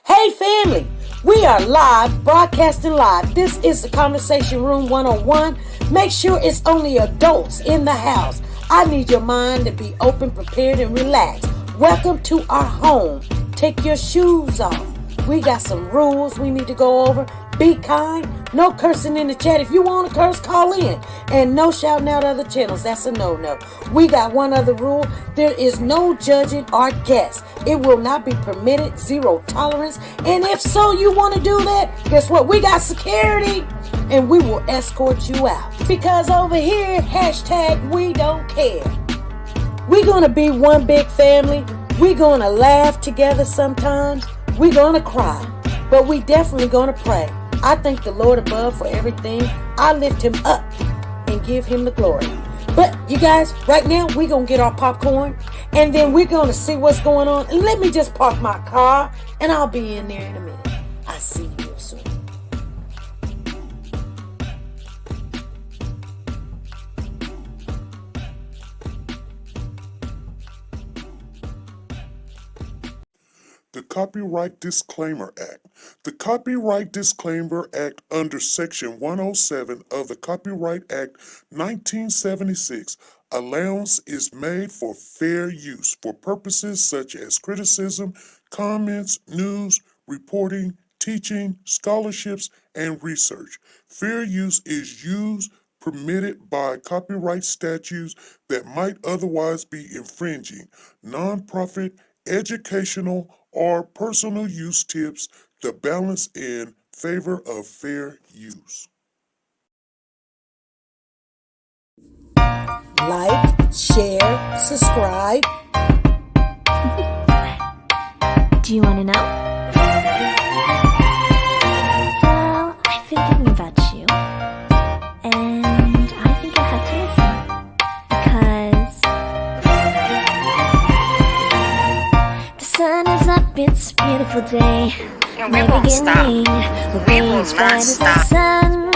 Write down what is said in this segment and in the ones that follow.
Hey family, we are live, broadcasting live. This is the Conversation Room 101. Make sure it's only adults in the house. I need your mind to be open, prepared, and relaxed. Welcome to our home. Take your shoes off. We got some rules we need to go over. Be kind. No cursing in the chat. If you want to curse, call in. And no shouting out other channels. That's a no-no. We got one other rule. There is no judging our guests. It will not be permitted. Zero tolerance. And if so, you want to do that, guess what? We got security. And we will escort you out. Because over here, hashtag we don't care. We're going to be one big family. We're going to laugh together sometimes. We're going to cry. But we definitely going to pray. I thank the Lord above for everything. I lift him up and give him the glory. But you guys, right now, we're going to get our popcorn. And then we're going to see what's going on. And let me just park my car. And I'll be in there in a minute. I'll see you real soon. The Copyright Disclaimer Act. The Copyright Disclaimer Act under Section 107 of the Copyright Act 1976, allowance is made for fair use for purposes such as criticism, comments, news, reporting, teaching, scholarships, and research. Fair use is used permitted by copyright statutes that might otherwise be infringing. Nonprofit, educational, or personal use tips the balance in favor of fair use. Like, share, subscribe. Do you want to know? Well, I've been thinking about you. And I think you'll have to listen. Because the sun is up, it's a beautiful day. And we won't stop. We will not stop. Sun.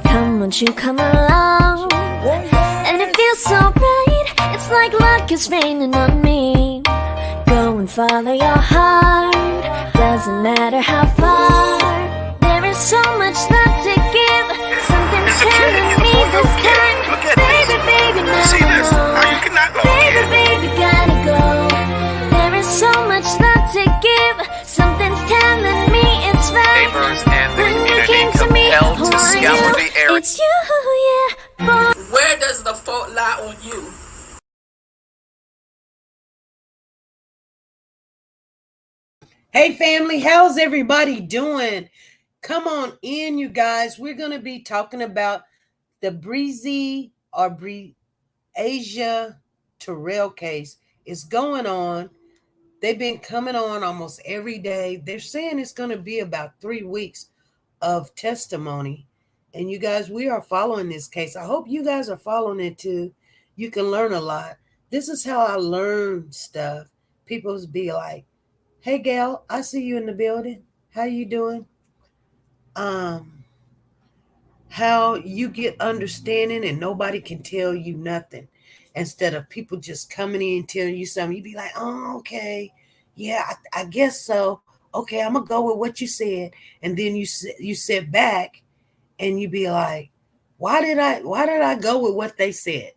Come, won't you come along? And it feels so bright, it's like luck is raining on me. Go and follow your heart, doesn't matter how far. There is so much love to give, something's telling me this time. Baby, baby, now See this? How you cannot go? baby, baby, gotta go. There is so much love to give, something's telling me it's right. Neighbors and the When you community came to me, compelled who to are scour you? the area. It's you, yeah, boy. Where does the fault lie on you? Hey family, how's everybody doing? Come on in, you guys. We're going to be talking about the Breasis Terrell case. It's going on. They've been coming on almost every day. They're saying it's going to be about 3 weeks of testimony. And you guys, we are following this case. I hope you guys are following it too. You can learn a lot. This is how I learn stuff. People be like, hey gal, I see you in the building. How you doing? How you get understanding and nobody can tell you nothing. Instead of people just coming in and telling you something, you be like, oh, okay. Yeah, I guess so. Okay, I'm gonna go with what you said. And then you sit back and you be like, why did I go with what they said?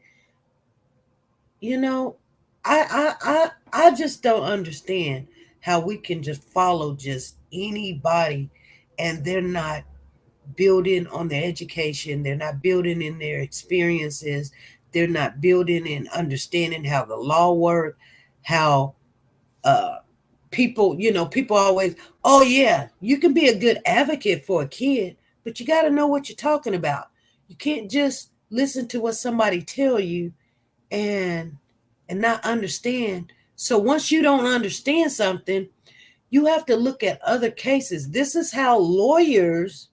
You know, I just don't understand how we can just follow just anybody and they're not building on their education, they're not building in their experiences, they're not building in understanding how the law works, how people always, oh yeah, you can be a good advocate for a kid, but you got to know what you're talking about. You can't just listen to what somebody tell you and not understand. So once you don't understand something, you have to look at other cases. This is how lawyers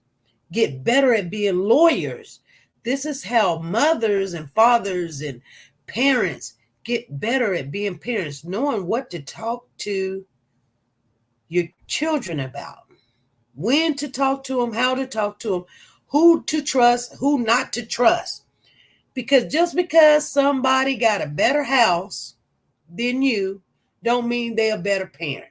get better at being lawyers. This is how mothers and fathers and parents get better at being parents, knowing what to talk to your children about, when to talk to them, how to talk to them, who to trust, who not to trust. Because just because somebody got a better house than you don't mean they're a better parent.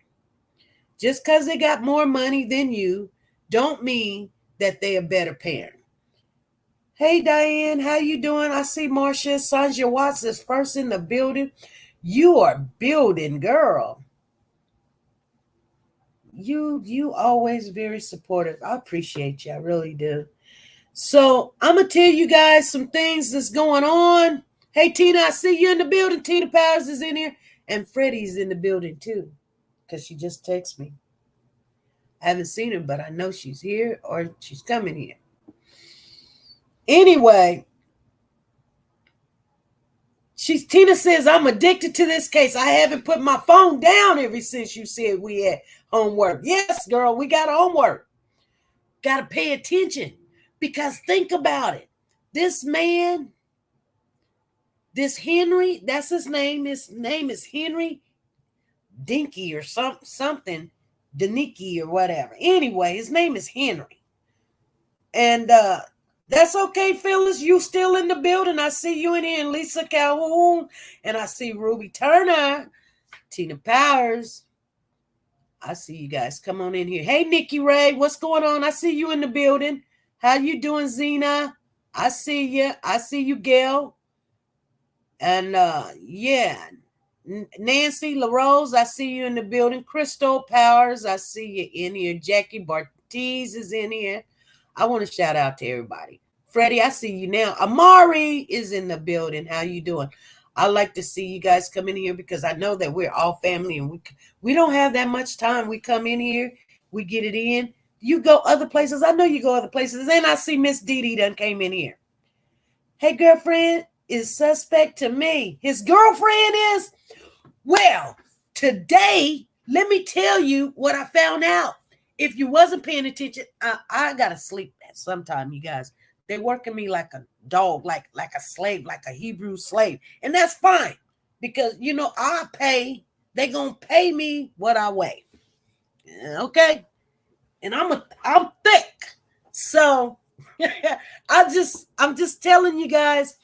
Just because they got more money than you don't mean that they're a better parent. Hey, Diane, how you doing? I see Marcia AllishaWatts is first in the building. You are building, girl. You always very supportive. I appreciate you. I really do. So I'm going to tell you guys some things that's going on. Hey, Tina, I see you in the building. Tina Powers is in here. And Freddie's in the building, too, because she just texted me. I haven't seen her, but I know she's here or she's coming here. Anyway, Tina says, I'm addicted to this case. I haven't put my phone down ever since you said we had homework. Yes, girl, we got homework. Got to pay attention because think about it. This man, this Henry, that's his name. His name is Henry Dinky or something, TeNika or whatever. Anyway, his name is Henry. And that's okay, Phyllis. You still in the building. I see you in here, and Lisa Calhoun, and I see Ruby Turner, Tina Powers. I see you guys. Come on in here. Hey, Nikki Ray, what's going on? I see you in the building. How you doing, Zena? I see you. I see you, Gail. And yeah, Nancy LaRose, I see you in the building. Crystal Powers, I see you in here. Jackie Bartiz is in here. I want to shout out to everybody. Freddie, I see you now. Amari is in the building. How you doing? I like to see you guys come in here because I know that we're all family and we don't have that much time. We come in here, we get it in. You go other places. I know you go other places. And I see Miss Dee Dee done came in here. Hey, girlfriend is suspect to me. His girlfriend is? Well, today, let me tell you what I found out. If you wasn't paying attention, I got to sleep at sometime, you guys. They're working me like a dog, like a slave, like a Hebrew slave. And that's fine because, you know, I pay. They're going to pay me what I weigh. Okay? And I'm thick. So I'm just telling you guys.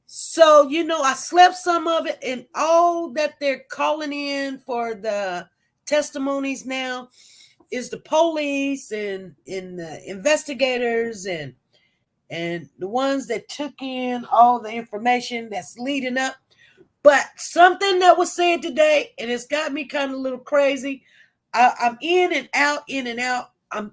So, you know, I slept some of it and all that they're calling in for the testimonies now is the police and the investigators and the ones that took in all the information that's leading up. But something that was said today, and it's got me kind of a little crazy. I'm in and out. I'm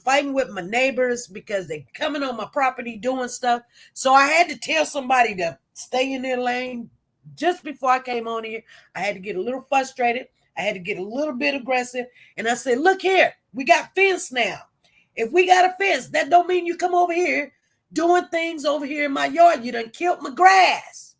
fighting with my neighbors because they're coming on my property doing stuff. So I had to tell somebody to stay in their lane. Just before I came on here, I had to get a little frustrated. I had to get a little bit aggressive. And I said, look here, we got fence now. If we got a fence, that don't mean you come over here doing things over here in my yard. You done killed my grass.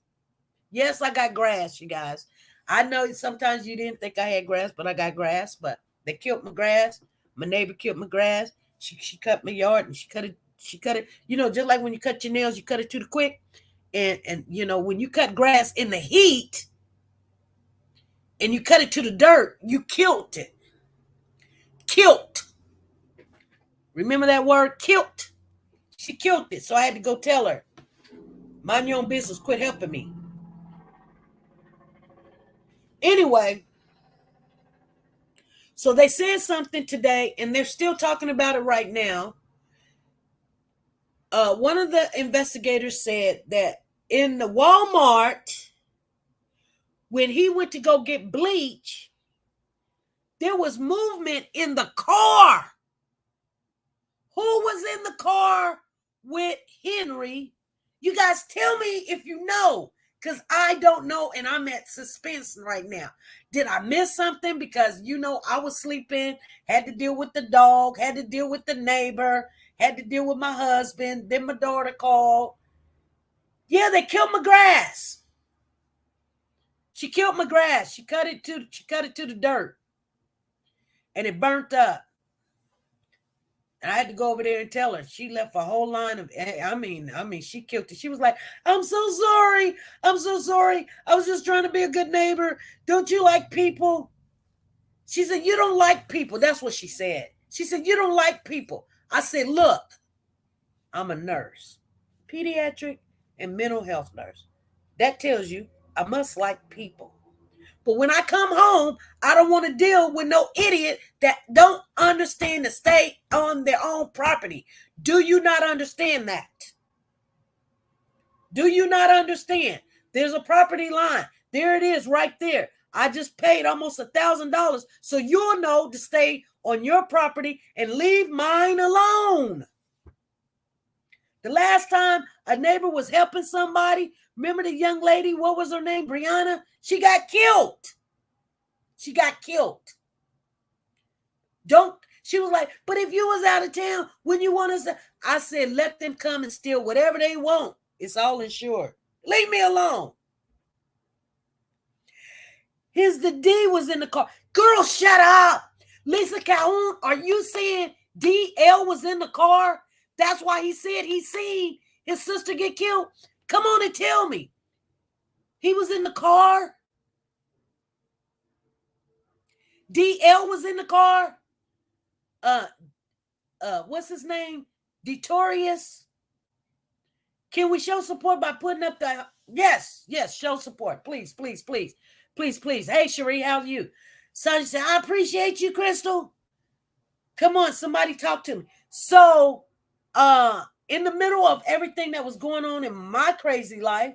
Yes, I got grass, you guys. I know sometimes you didn't think I had grass, but I got grass. But they killed my grass. My neighbor killed my grass. She cut my yard and she cut it. You know, just like when you cut your nails, you cut it too quick. And you know, when you cut grass in the heat and you cut it to the dirt, you killed it. Killed. Remember that word, killed? She killed it. So I had to go tell her, mind your own business, quit helping me. Anyway, so they said something today, and they're still talking about it right now. One of the investigators said that in the Walmart, when he went to go get bleach, there was movement in the car. Who was in the car with Henry? You guys tell me if you know, because I don't know, and I'm at suspense right now. Did I miss something? Because, you know, I was sleeping, had to deal with the dog, had to deal with the neighbor, had to deal with my husband. Then my daughter called. Yeah, they killed my grass. She killed my grass. She cut it to the dirt. And it burnt up. And I had to go over there and tell her. She left a whole line of, I mean, she killed it. She was like, I'm so sorry. I'm so sorry. I was just trying to be a good neighbor. Don't you like people? She said, you don't like people. That's what she said. She said, you don't like people. I said, look, I'm a nurse, pediatric and mental health nurse. That tells you I must like people. But when I come home, I don't want to deal with no idiot that don't understand to stay on their own property. Do you not understand that? Do you not understand? There's a property line. There it is right there. I just paid almost $1,000, so you'll know to stay on your property and leave mine alone. The last time a neighbor was helping somebody, remember the young lady, what was her name? Brianna? She got killed. She got killed. She was like, but if you was out of town, wouldn't you want us to? I said, let them come and steal whatever they want. It's all insured. Leave me alone. The D was in the car. Girl, shut up. Lisa Calhoun, are you saying DL was in the car? That's why he said he seen his sister get killed? Come on and tell me. He was in the car? DL was in the car? What's his name? Detorius? Can we show support by putting up the... Yes, show support. Please. Hey, Cherie, how are you? Sonny said, I appreciate you, Crystal. Come on, somebody talk to me. So, in the middle of everything that was going on in my crazy life,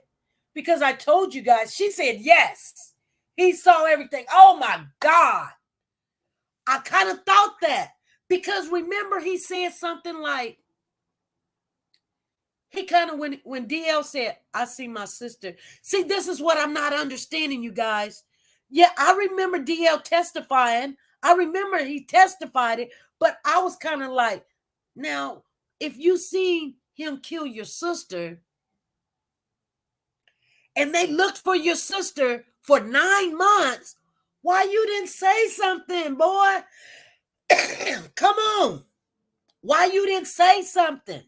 because I told you guys, she said, yes, he saw everything. Oh, my God. I kind of thought that. Because remember, he said something like, he kind of, when DL said, I see my sister. See, this is what I'm not understanding, you guys. Yeah, I remember DL testifying. I remember he testified it, but I was kind of like, now, if you seen him kill your sister, and they looked for your sister for 9 months, why you didn't say something, boy? Come on. Why you didn't say something?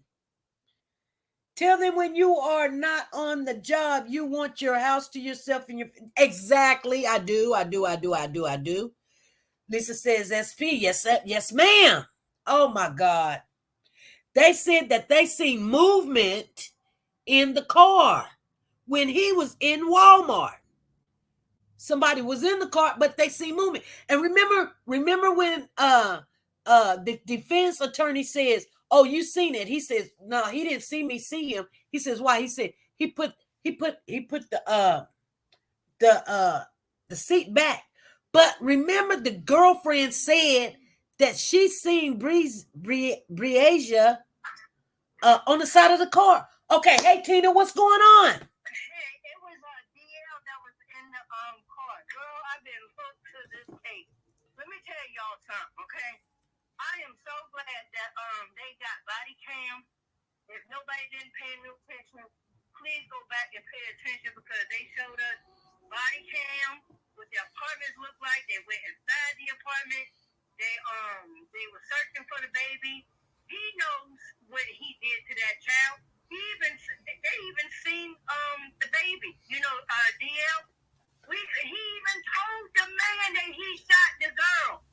Tell them when you are not on the job, you want your house to yourself and your... Exactly. I do. Lisa says, SP. Yes, ma'am. Oh, my God. They said that they seen movement in the car when he was in Walmart. Somebody was in the car, but they see movement. And remember when the defense attorney says, oh, you seen it? He says, no, he didn't see me see him. He says, why? He said he put the seat back. But remember, the girlfriend said that she seen Breasia on the side of the car. Okay, hey Tina, what's going on? Hey, it was DL that was in the car. Girl, I've been hooked to this case. Let me tell y'all something, okay? I am so glad that they got body cam. If nobody didn't pay no attention, please go back and pay attention because they showed us body cam, what the apartments look like. They went inside the apartment. They were searching for the baby. He knows what he did to that child. They even seen the baby. You know, DL. He even told the man that he shot the girl.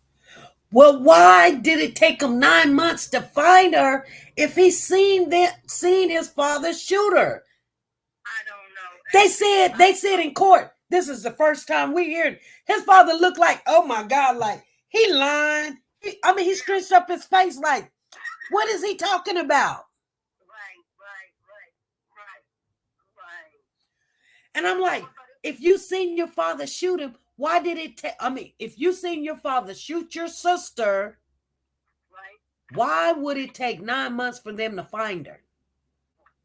Well, why did it take him 9 months to find her if he seen his father shoot her? I don't know. They said in court, this is the first time we hear it. His father looked like, oh my God, like he lying. He scrunched up his face like, what is he talking about? Right. And I'm like, if you seen your father shoot him, why did it take? If you seen your father shoot your sister, right? Why would it take 9 months for them to find her?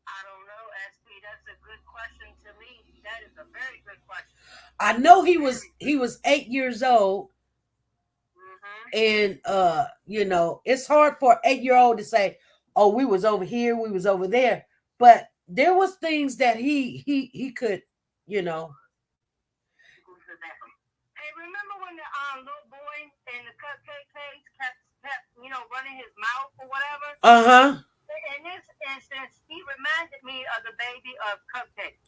I don't know, SP. That's a good question to me. That is a very good question. I know he was 8 years old, and it's hard for an 8-year-old to say, "Oh, we was over here, we was over there," but there was things that he could, Hey, remember when the little boy in the cupcake case kept running his mouth or whatever? In this instance, he reminded me of the baby of Cupcake.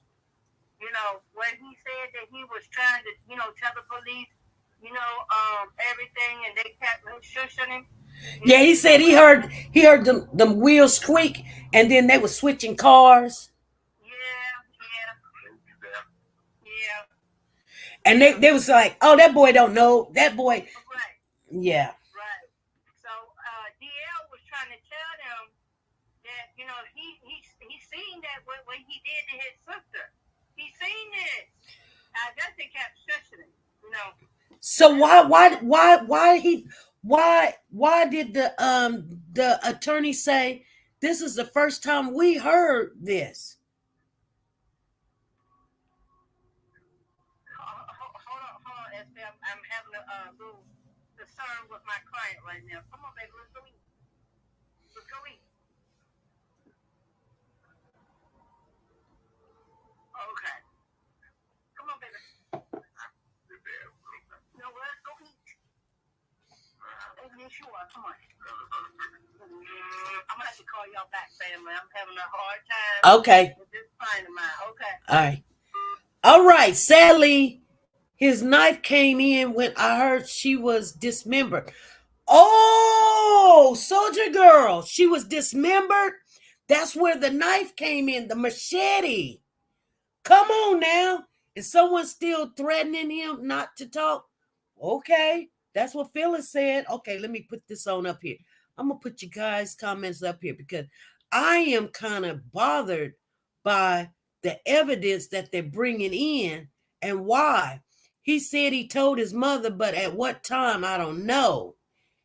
When he said that he was trying to, tell the police, everything, and they kept shushing him. Yeah, he said he heard them wheels squeak, and then they were switching cars. Yeah. And they was like, oh, that boy don't know. That boy. Right. Yeah. Right. So DL was trying to tell them that, you know, he seen that what he did to his sister. He seen it. I guess they kept shushing him, you know. So why did the attorney say this is the first time we heard this? Hold on, Esther. I'm having a little concern with my client right now. Come on, baby, let's go eat. Let's go eat. Okay. Come on, baby. No, let's go eat. Yes, you are. Come on. I'm gonna have to call y'all back, family. I'm having a hard time. Okay. With this client of mine. Okay. All right. Sadly, his knife came in when I heard she was dismembered. Oh, soldier girl, she was dismembered. That's where the knife came in, the machete. Come on now. Is someone still threatening him not to talk? Okay, that's what Phyllis said. Okay, let me put this on up here. I'm going to put you guys' comments up here because I am kind of bothered by the evidence that they're bringing in and why. He said he told his mother, but at what time, I don't know.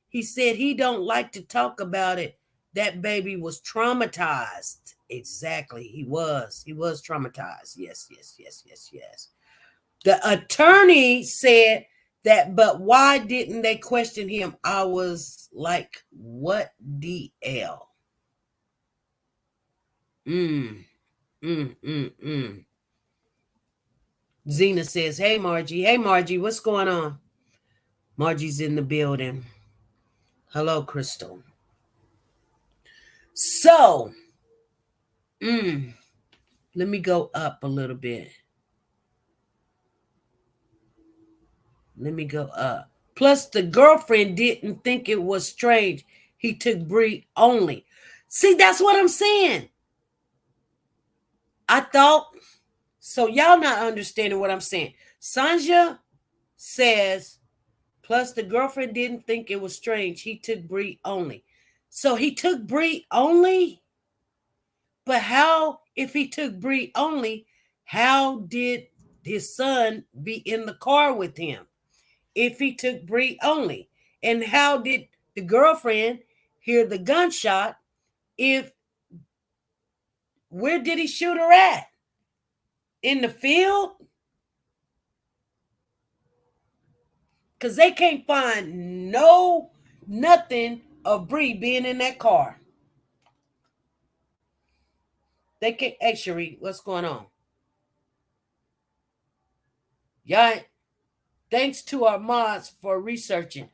He said he don't like to talk about it. That baby was traumatized. Exactly. He was traumatized. Yes. The attorney said that, but why didn't they question him? I was like, what DL? Zena says, hey, Margie. Hey, Margie, what's going on? Margie's in the building. Hello, Crystal. So, let me go up a little bit. Let me go up. Plus, the girlfriend didn't think it was strange. He took Bree only. See, that's what I'm saying. I thought, so y'all not understanding what I'm saying. Sanja says, plus the girlfriend didn't think it was strange. He took Bree only. So he took Bree only? But how, if he took Bree only, how did his son be in the car with him? If he took Bree only? And how did the girlfriend hear the gunshot? Where did he shoot her at? In the field? Because they can't find nothing of Bree being in that car. They can't. Hey, Cherie, what's going on? Y'all, thanks to our mods for researching.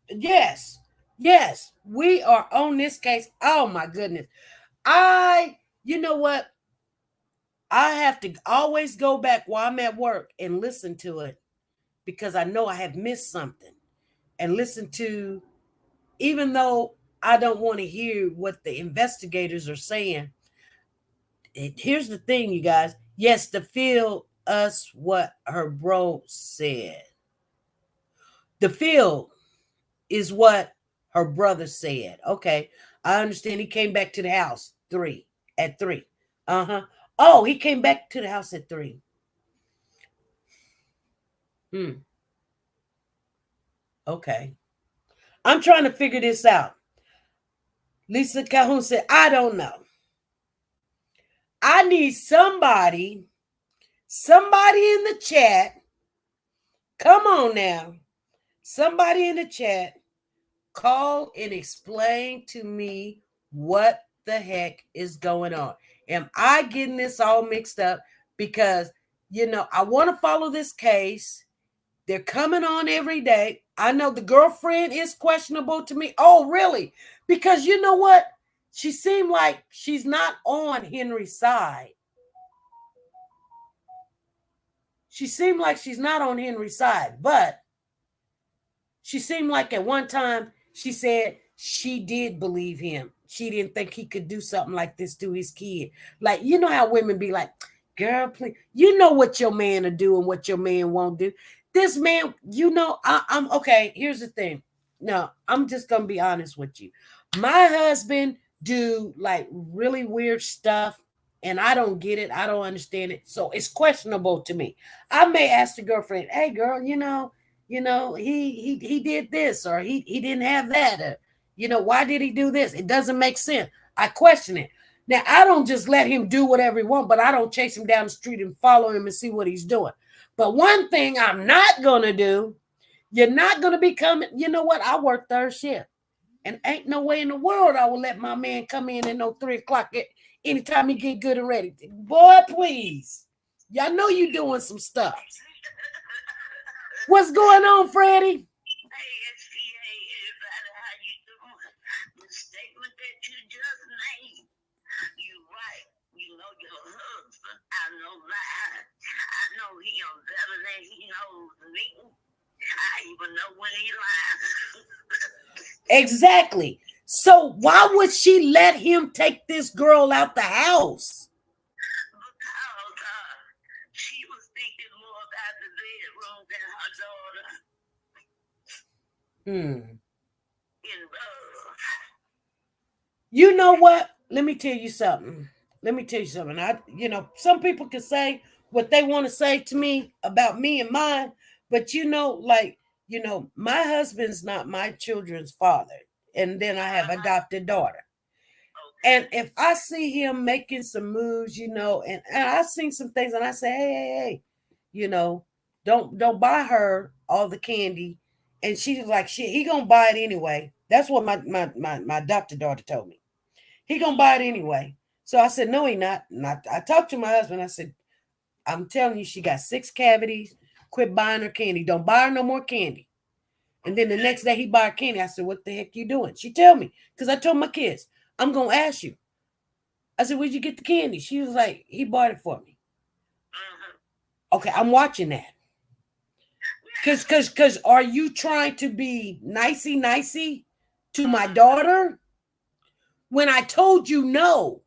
Yes, we are on this case. Oh my goodness. You know what? I have to always go back while I'm at work and listen to it because I know I have missed something. And listen to, even though I don't want to hear what the investigators are saying. Here's the thing, you guys. Yes, to feel us what her bro said. The feel is what her brother said. Okay, I understand. He came back to the house at 3. Oh, he came back to the house at 3. Okay. I'm trying to figure this out. Lisa Calhoun said, I don't know. I need somebody in the chat. Come on now. Somebody in the chat, call and explain to me what the heck is going on. Am I getting this all mixed up? Because, I want to follow this case. They're coming on every day. I know the girlfriend is questionable to me. Oh, really? Because you know what? She seemed like she's not on Henry's side. She seemed like she's not on Henry's side, but she seemed like at one time she said she did believe him. She didn't think he could do something like this to his kid. Like, you know how women be like, girl, please. You know what your man will do and what your man won't do. This man, you know, I'm okay. Here's the thing. No, I'm just gonna be honest with you. My husband do like really weird stuff, and I don't get it. I don't understand it. So it's questionable to me. I may ask the girlfriend, "Hey, girl, he did this, or he didn't have that, or why did he do this? It doesn't make sense." I question it. Now I don't just let him do whatever he wants, but I don't chase him down the street and follow him and see what he's doing. But one thing I'm not gonna do, you're not gonna be coming. You know what? I work third shift. And ain't no way in the world I will let my man come in at no 3 o'clock anytime he get good and ready. Boy, please. Y'all know you doing some stuff. What's going on, Freddie? Hey, SPA, everybody, how you doing? The statement that you just made, you right. You know your husband. I know mine. I know him better than he knows me. I even know when he lies. Exactly. So why would she let him take this girl out the house? Because she was thinking more about the bedroom than her daughter. In love. You know what? Let me tell you something. Some people can say what they want to say to me about me and mine, but my husband's not my children's father. And then I have adopted daughter. And if I see him making some moves, and I've seen some things and I say, hey, don't buy her all the candy. And she's like, shit, he gonna buy it anyway. That's what my adopted daughter told me. He gonna buy it anyway. So I said, no, he not. And I talked to my husband. I said, I'm telling you, she got 6 cavities. Quit buying her candy. Don't buy her no more candy. And then the next day he bought her candy. I said, what the heck you doing? She tell me, because I told my kids, I'm gonna ask you. I said, where'd you get the candy? She was like, he bought it for me. Okay, I'm watching that. Cause are you trying to be nicey to my daughter when I told you no?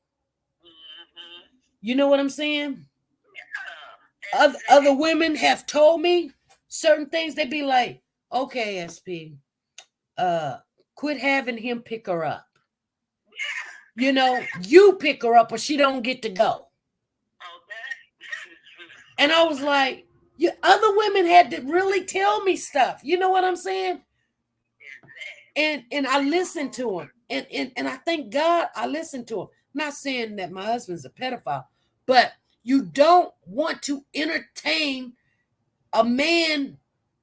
You know what I'm saying? Other women have told me certain things. They be like, okay, SP, quit having him pick her up. You pick her up or she don't get to go. And I was like, other women had to really tell me stuff. You know what I'm saying? And I listened to him. And I thank God I listened to him. I'm not saying that my husband's a pedophile, but you don't want to entertain a man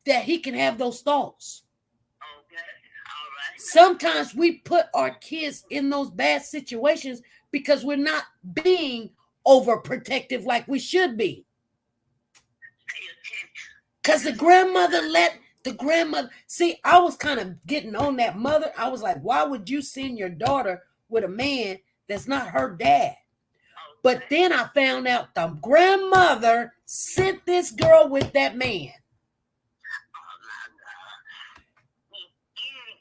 that he can have those thoughts. Sometimes we put our kids in those bad situations because we're not being overprotective like we should be. Because the grandmother see, I was kind of getting on that mother. I was like, why would you send your daughter with a man that's not her dad? But then I found out the grandmother sent this girl with that man.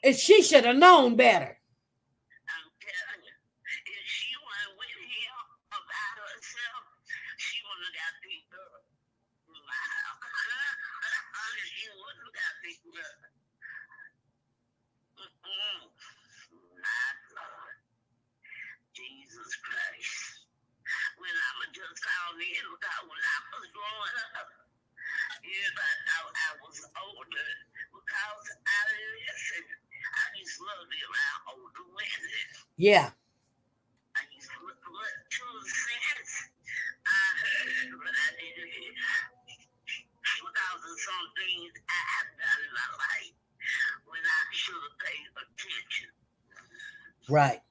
And she should have known better. I'm telling you, if she went with him about herself, she wouldn't have got beat up. She wouldn't have got beat up. My Lord, Jesus Christ. When I was just out here, because when I was growing up, everybody thought I was older because I listened. I used to love being around older women. Yeah. I used to look to the sense. I heard, but I didn't hear. Because of some things I've done in my life when I should have paid attention. Right.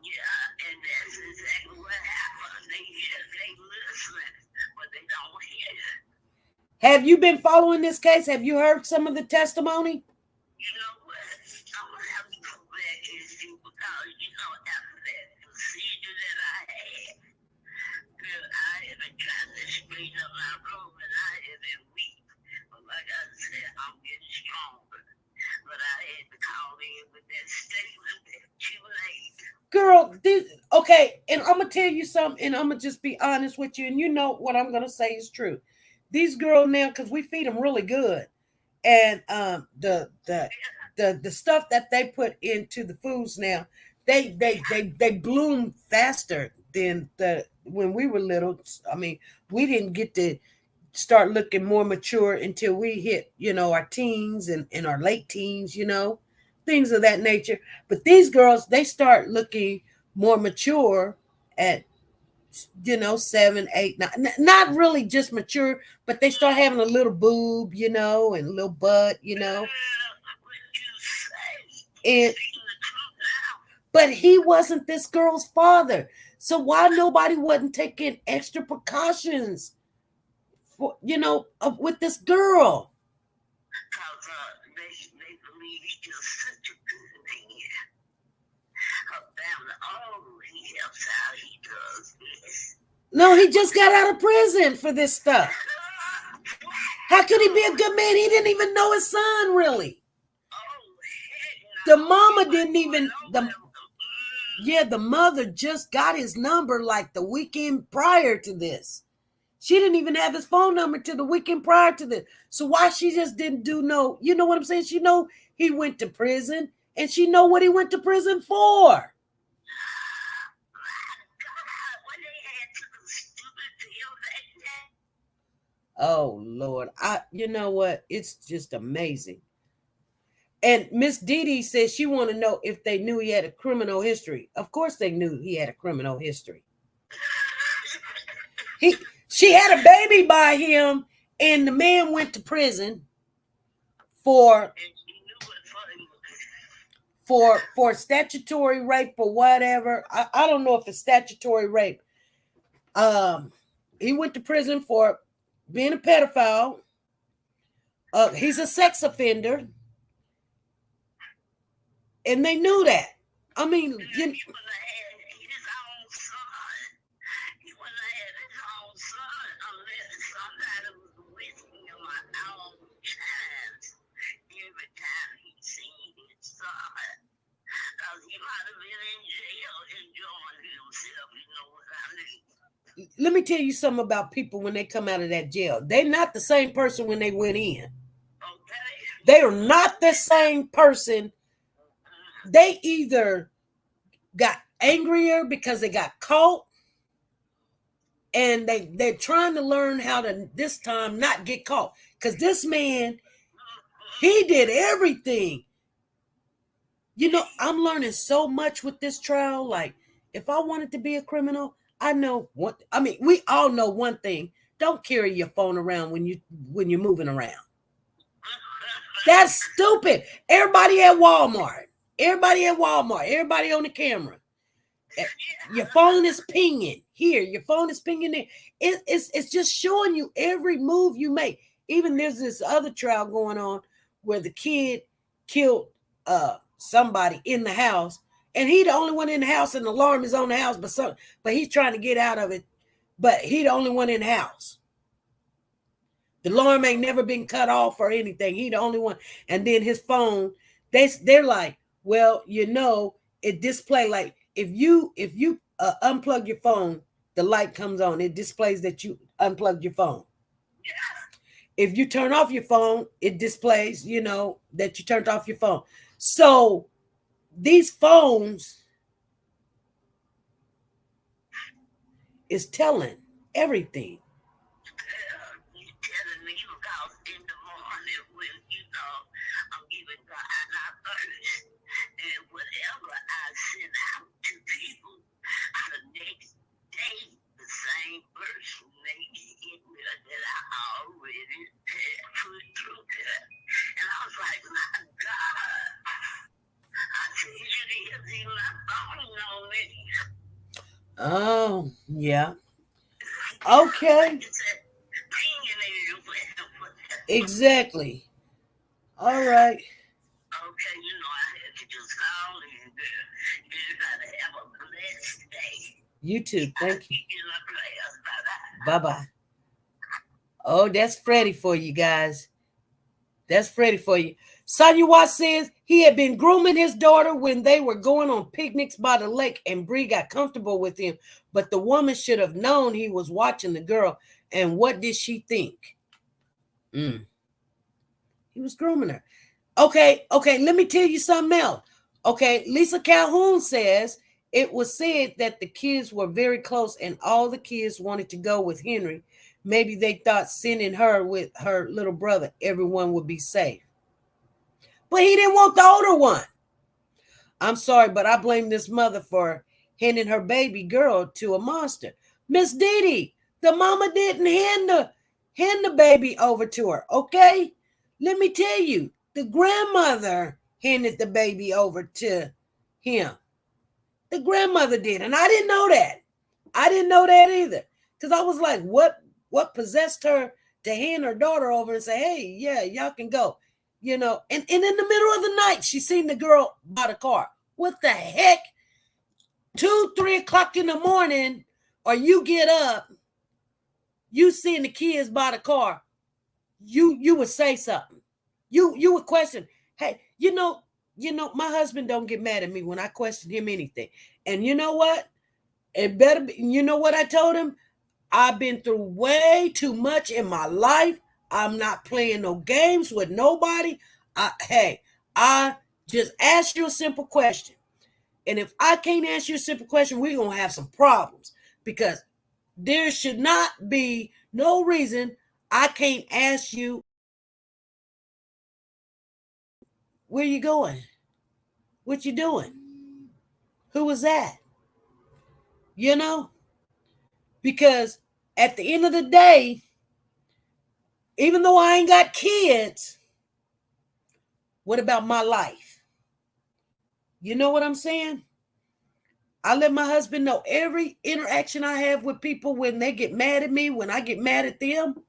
Yeah, and that's exactly what happened. They listen, but they don't hear. Have you been following this case? Have you heard some of the testimony? You know what? I'm going to have to go back and see because, after that procedure that I had, girl, I have been trying to straighten up my room and I have been weak. But like I said, I'm getting stronger. But I had to call in with that statement that you made. Girl, okay, and I'm going to tell you something, and I'm going to just be honest with you, and you know what I'm going to say is true. These girls now, because we feed them really good, and the stuff that they put into the foods now, they bloom faster than the when we were little. I mean, we didn't get to start looking more mature until we hit, our teens and our late teens, things of that nature. But these girls, they start looking more mature at 7, 8, 9. Not really just mature, but they start having a little boob, and a little butt, and but he wasn't this girl's father. So why nobody wasn't taking extra precautions for with this girl? Because they believe he's just such a good man. Her family, oh, he helps out, he does this. No, he just got out of prison for this stuff. How could he be a good man? He didn't even know his son, really. The mama didn't even, the mother just got his number like the weekend prior to this. She didn't even have his phone number till the weekend prior to this. So why she just didn't do no, you know what I'm saying? She know he went to prison, and she know what he went to prison for. Oh Lord, you know what? It's just amazing. And Miss Dee Dee says she want to know if they knew he had a criminal history. Of course they knew he had a criminal history. She had a baby by him, and the man went to prison for statutory rape or whatever. I don't know if it's statutory rape. He went to prison for being a pedophile. He's a sex offender. And they knew that. I mean, He wouldn't have had his own son. He wouldn't have had his own son unless somebody was with him at all times. Every time he seen his son. Because he might have been in jail enjoying himself, you know what I mean? Let me tell you something about people when they come out of that jail. They're not the same person when they went in. Okay. They are not the same person. They either got angrier because they got caught, and they're trying to learn how to this time not get caught. Because this man, he did everything. I'm learning so much with this trial. Like, if I wanted to be a criminal, I know what. I mean, we all know one thing: don't carry your phone around when you're moving around. That's stupid. Everybody at Walmart. Everybody on the camera. Your phone is pinging here. Your phone is pinging there. It's just showing you every move you make. Even there's this other trial going on where the kid killed somebody in the house, and he the only one in the house, and the alarm is on the house, but he's trying to get out of it. But he the only one in the house. The alarm ain't never been cut off or anything. He the only one. And then his phone, they're like, well, it display like if you unplug your phone, the light comes on. It displays that you unplugged your phone. If you turn off your phone, it displays, that you turned off your phone. So these phones is telling everything. Oh, yeah. Okay. Exactly. All right. Okay, I had to just call in there. You gotta have a blessed day. You too. Thank you. Bye-bye. Oh, that's Freddie for you guys. That's Freddie for you. AllishaWatts says he had been grooming his daughter when they were going on picnics by the lake, and Bree got comfortable with him. But the woman should have known he was watching the girl. And what did she think? He was grooming her. Okay, let me tell you something else. Okay, Lisa Calhoun says it was said that the kids were very close and all the kids wanted to go with Henry. Maybe they thought sending her with her little brother, everyone would be safe. But he didn't want the older one. I'm sorry, but I blame this mother for handing her baby girl to a monster. Miss Dee, the mama didn't hand the baby over to her, okay? Let me tell you, the grandmother handed the baby over to him. The grandmother did, and I didn't know that. I didn't know that either. Because I was like, what possessed her to hand her daughter over and say, hey, yeah, y'all can go. You know, and in the middle of the night, she seen the girl by the car. What the heck? 2, 3 o'clock in the morning, or you get up, you seeing the kids by the car, you would say something. You would question, hey, you know, my husband don't get mad at me when I question him anything. And you know what? It better be, you know what I told him? I've been through way too much in my life. I'm not playing no games with nobody. I just ask you a simple question. And if I can't answer you a simple question, we're going to have some problems. Because there should not be no reason I can't ask you, where you going? What you doing? Who was that? You know? Because at the end of the day, even though I ain't got kids, what about my life? You know what I'm saying? I let my husband know every interaction I have with people when they get mad at me, when I get mad at them,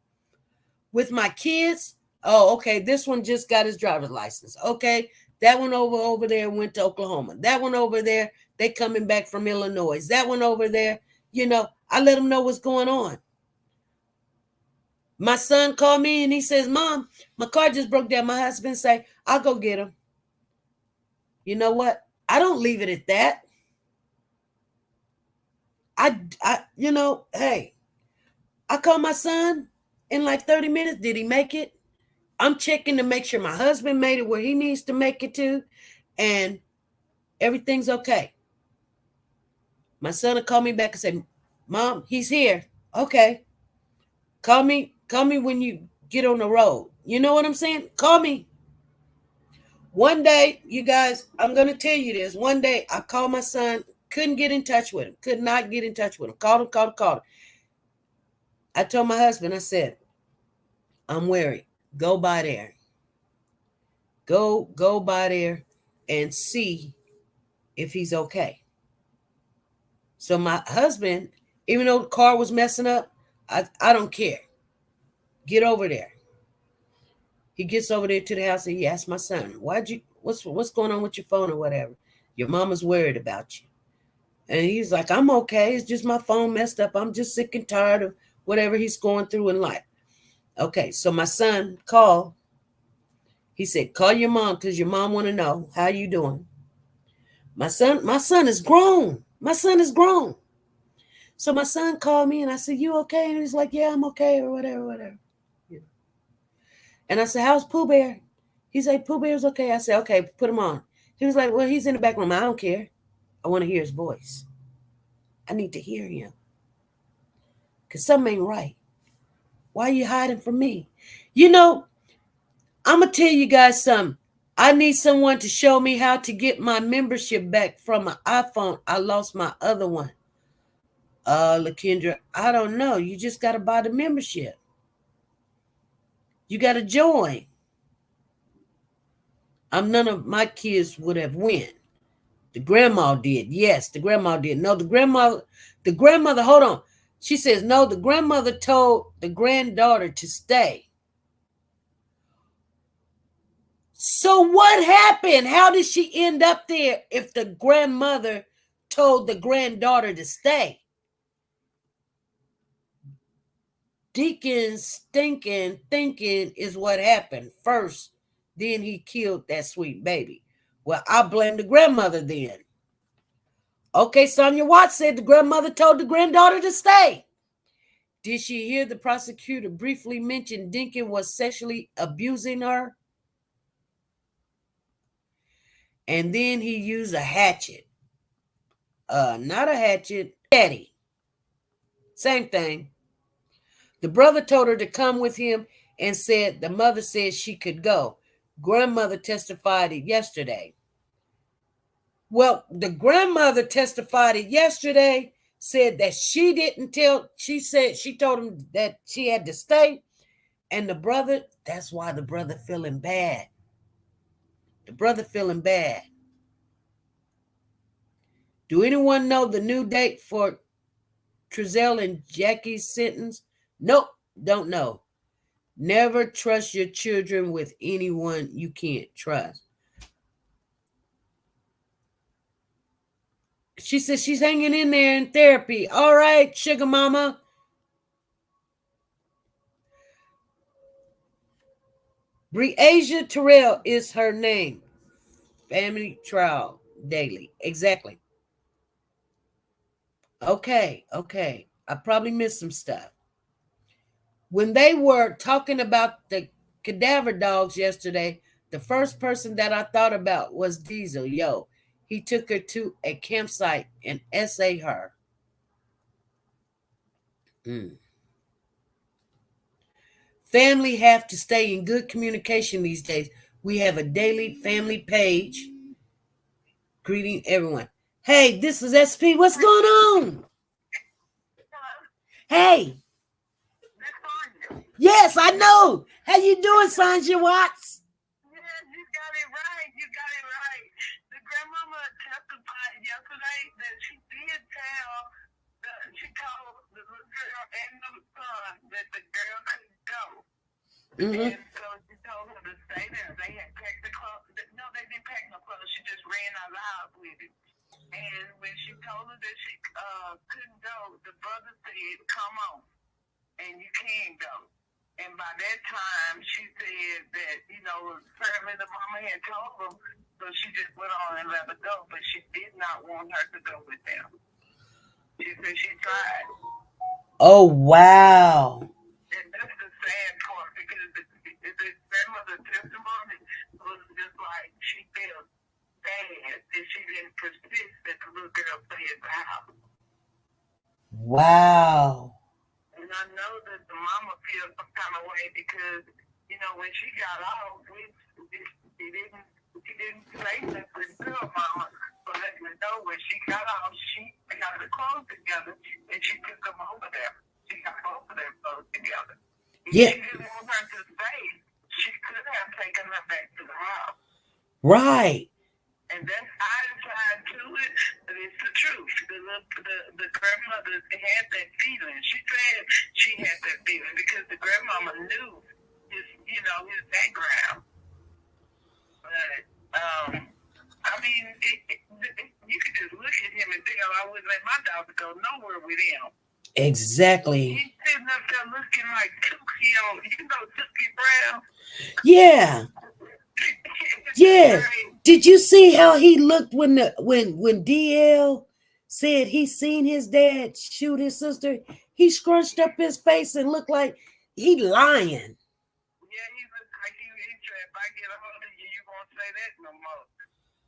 with my kids. Oh, okay, this one just got his driver's license. Okay, that one over there went to Oklahoma. That one over there, they coming back from Illinois. That one over there, you know, I let them know what's going on. My son called me and he says, Mom, my car just broke down. My husband say, I'll go get him. You know what? I don't leave it at that. You know, hey, I called my son in like 30 minutes. Did he make it? I'm checking to make sure my husband made it where he needs to make it to, and everything's okay. My son will call me back and say, Mom, he's here. Okay. Call me when you get on the road. You know what I'm saying? Call me. One day, you guys, I'm going to tell you this. One day, I called my son, couldn't get in touch with him, could not get in touch with him. Called him. I told my husband, I said, I'm worried. Go by there. Go by there and see if he's okay. So my husband, even though the car was messing up, I don't care. Get over there. He gets over there to the house and he asks my son, what's going on with your phone or whatever? Your mama's worried about you. And he's like, I'm okay. It's just my phone messed up. I'm just sick and tired of whatever he's going through in life. Okay, so my son called. He said, call your mom because your mom want to know how you doing. My son is grown. My son is grown. So my son called me and I said, you okay? And he's like, yeah, I'm okay or whatever. Yeah. And I said, how's Pooh Bear? He said, Pooh Bear's okay. I said, okay, put him on. He was like, well, he's in the back room. I don't care. I want to hear his voice. I need to hear him. Because something ain't right. Why are you hiding from me? You know, I'm going to tell you guys something. I need someone to show me how to get my membership back from my iPhone. I lost my other one. LaKendra, I don't know. You just got to buy the membership. You got to join. None of my kids would have went. The grandma did. Yes, the grandma did. No, the grandmother, hold on. She says, no, the grandmother told the granddaughter to stay. So what happened? How did she end up there if the grandmother told the granddaughter to stay? Deacon stinking thinking is what happened first. Then he killed that sweet baby. Well, I blame the grandmother then. Okay, Sonia Watts said the grandmother told the granddaughter to stay. Did she hear the prosecutor briefly mention Dinkin was sexually abusing her? And then he used a hatchet. Not a hatchet, machete. Same thing. The brother told her to come with him and said the mother said she could go. Grandmother testified it yesterday. Well, the grandmother testified it yesterday, said that she didn't tell, she said she told him that she had to stay. And the brother, that's why the brother feeling bad. The brother feeling bad. Do anyone know the new date for Trezell and Jackie's sentence? Nope, don't know. Never trust your children with anyone you can't trust. She says she's hanging in there in therapy. All right, sugar mama. Breasis Terrell is her name. Family Trial Daily. Exactly. Okay. I probably missed some stuff. When they were talking about the cadaver dogs yesterday, the first person that I thought about was Diesel. Yo, he took her to a campsite and essayed her. Family have to stay in good communication these days. We have a daily family page. Greeting everyone. Hey, this is SP. What's going on? Hey. Yes, I know. How you doing, AllishaWatts? Yeah, you got it right. You got it right. The grandmama testified yesterday that she did tell, she told the little girl and the son that the girl couldn't go. Mm-hmm. And so she told her to stay there. They had packed the clothes. No, they didn't pack no clothes. She just ran out of the house with it. And when she told her that she couldn't go, the brother said, come on, and you can go. And by that time, she said that, apparently the mama had told them, so she just went on and let her go, but she did not want her to go with them. She said she tried. Oh, wow. And that's the sad part, because the grandmother's testimony was just like, she felt bad that she didn't persist that the little girl stay at the house. Wow. And I know that the mama feels some kind of way because, when she got off, she didn't say nothing to her mama. So let me know when she got off, she got the clothes together and she took them over there. She got both of their clothes together. If she didn't want her to stay, she could have taken her back to the house. Right. And that's our side to it, but it's the truth. The grandmother had that feeling. She said she had that feeling because the grandmama knew his background. But, you could just look at him and tell I wouldn't let my daughter go nowhere with him. Exactly. He's sitting up there looking like Tookie Brown. Yeah. Yeah. Did you see how he looked when DL said he seen his dad shoot his sister? He scrunched up his face and looked like he lying. Yeah, he looked like he said, if I get a hold of you, you won't say that no more.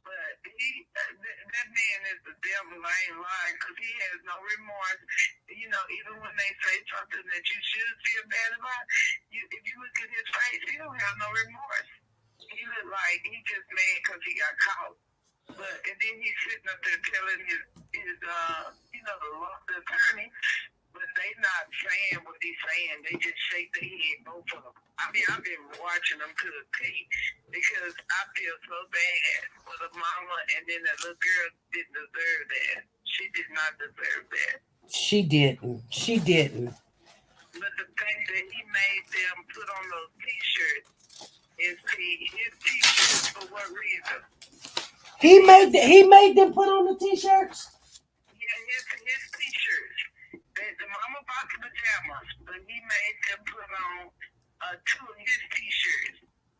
But that man is the devil. I ain't lying, because he has no remorse. Even when they say something that you should feel bad about, if you look at his face, he don't have no remorse. He looked like he just mad because he got caught. And then he's sitting up there telling his the attorney, but they not saying what he's saying. They just shake their head, both of them. I've been watching them to the T because I feel so bad for the mama, and then that little girl didn't deserve that. She did not deserve that. She didn't. But the fact that he made them put on those T-shirts, his T-shirts, for what reason? He made them put on the T-shirts? Yeah, his T-shirts. The mama bought the pajamas, but he made them put on two of his T-shirts.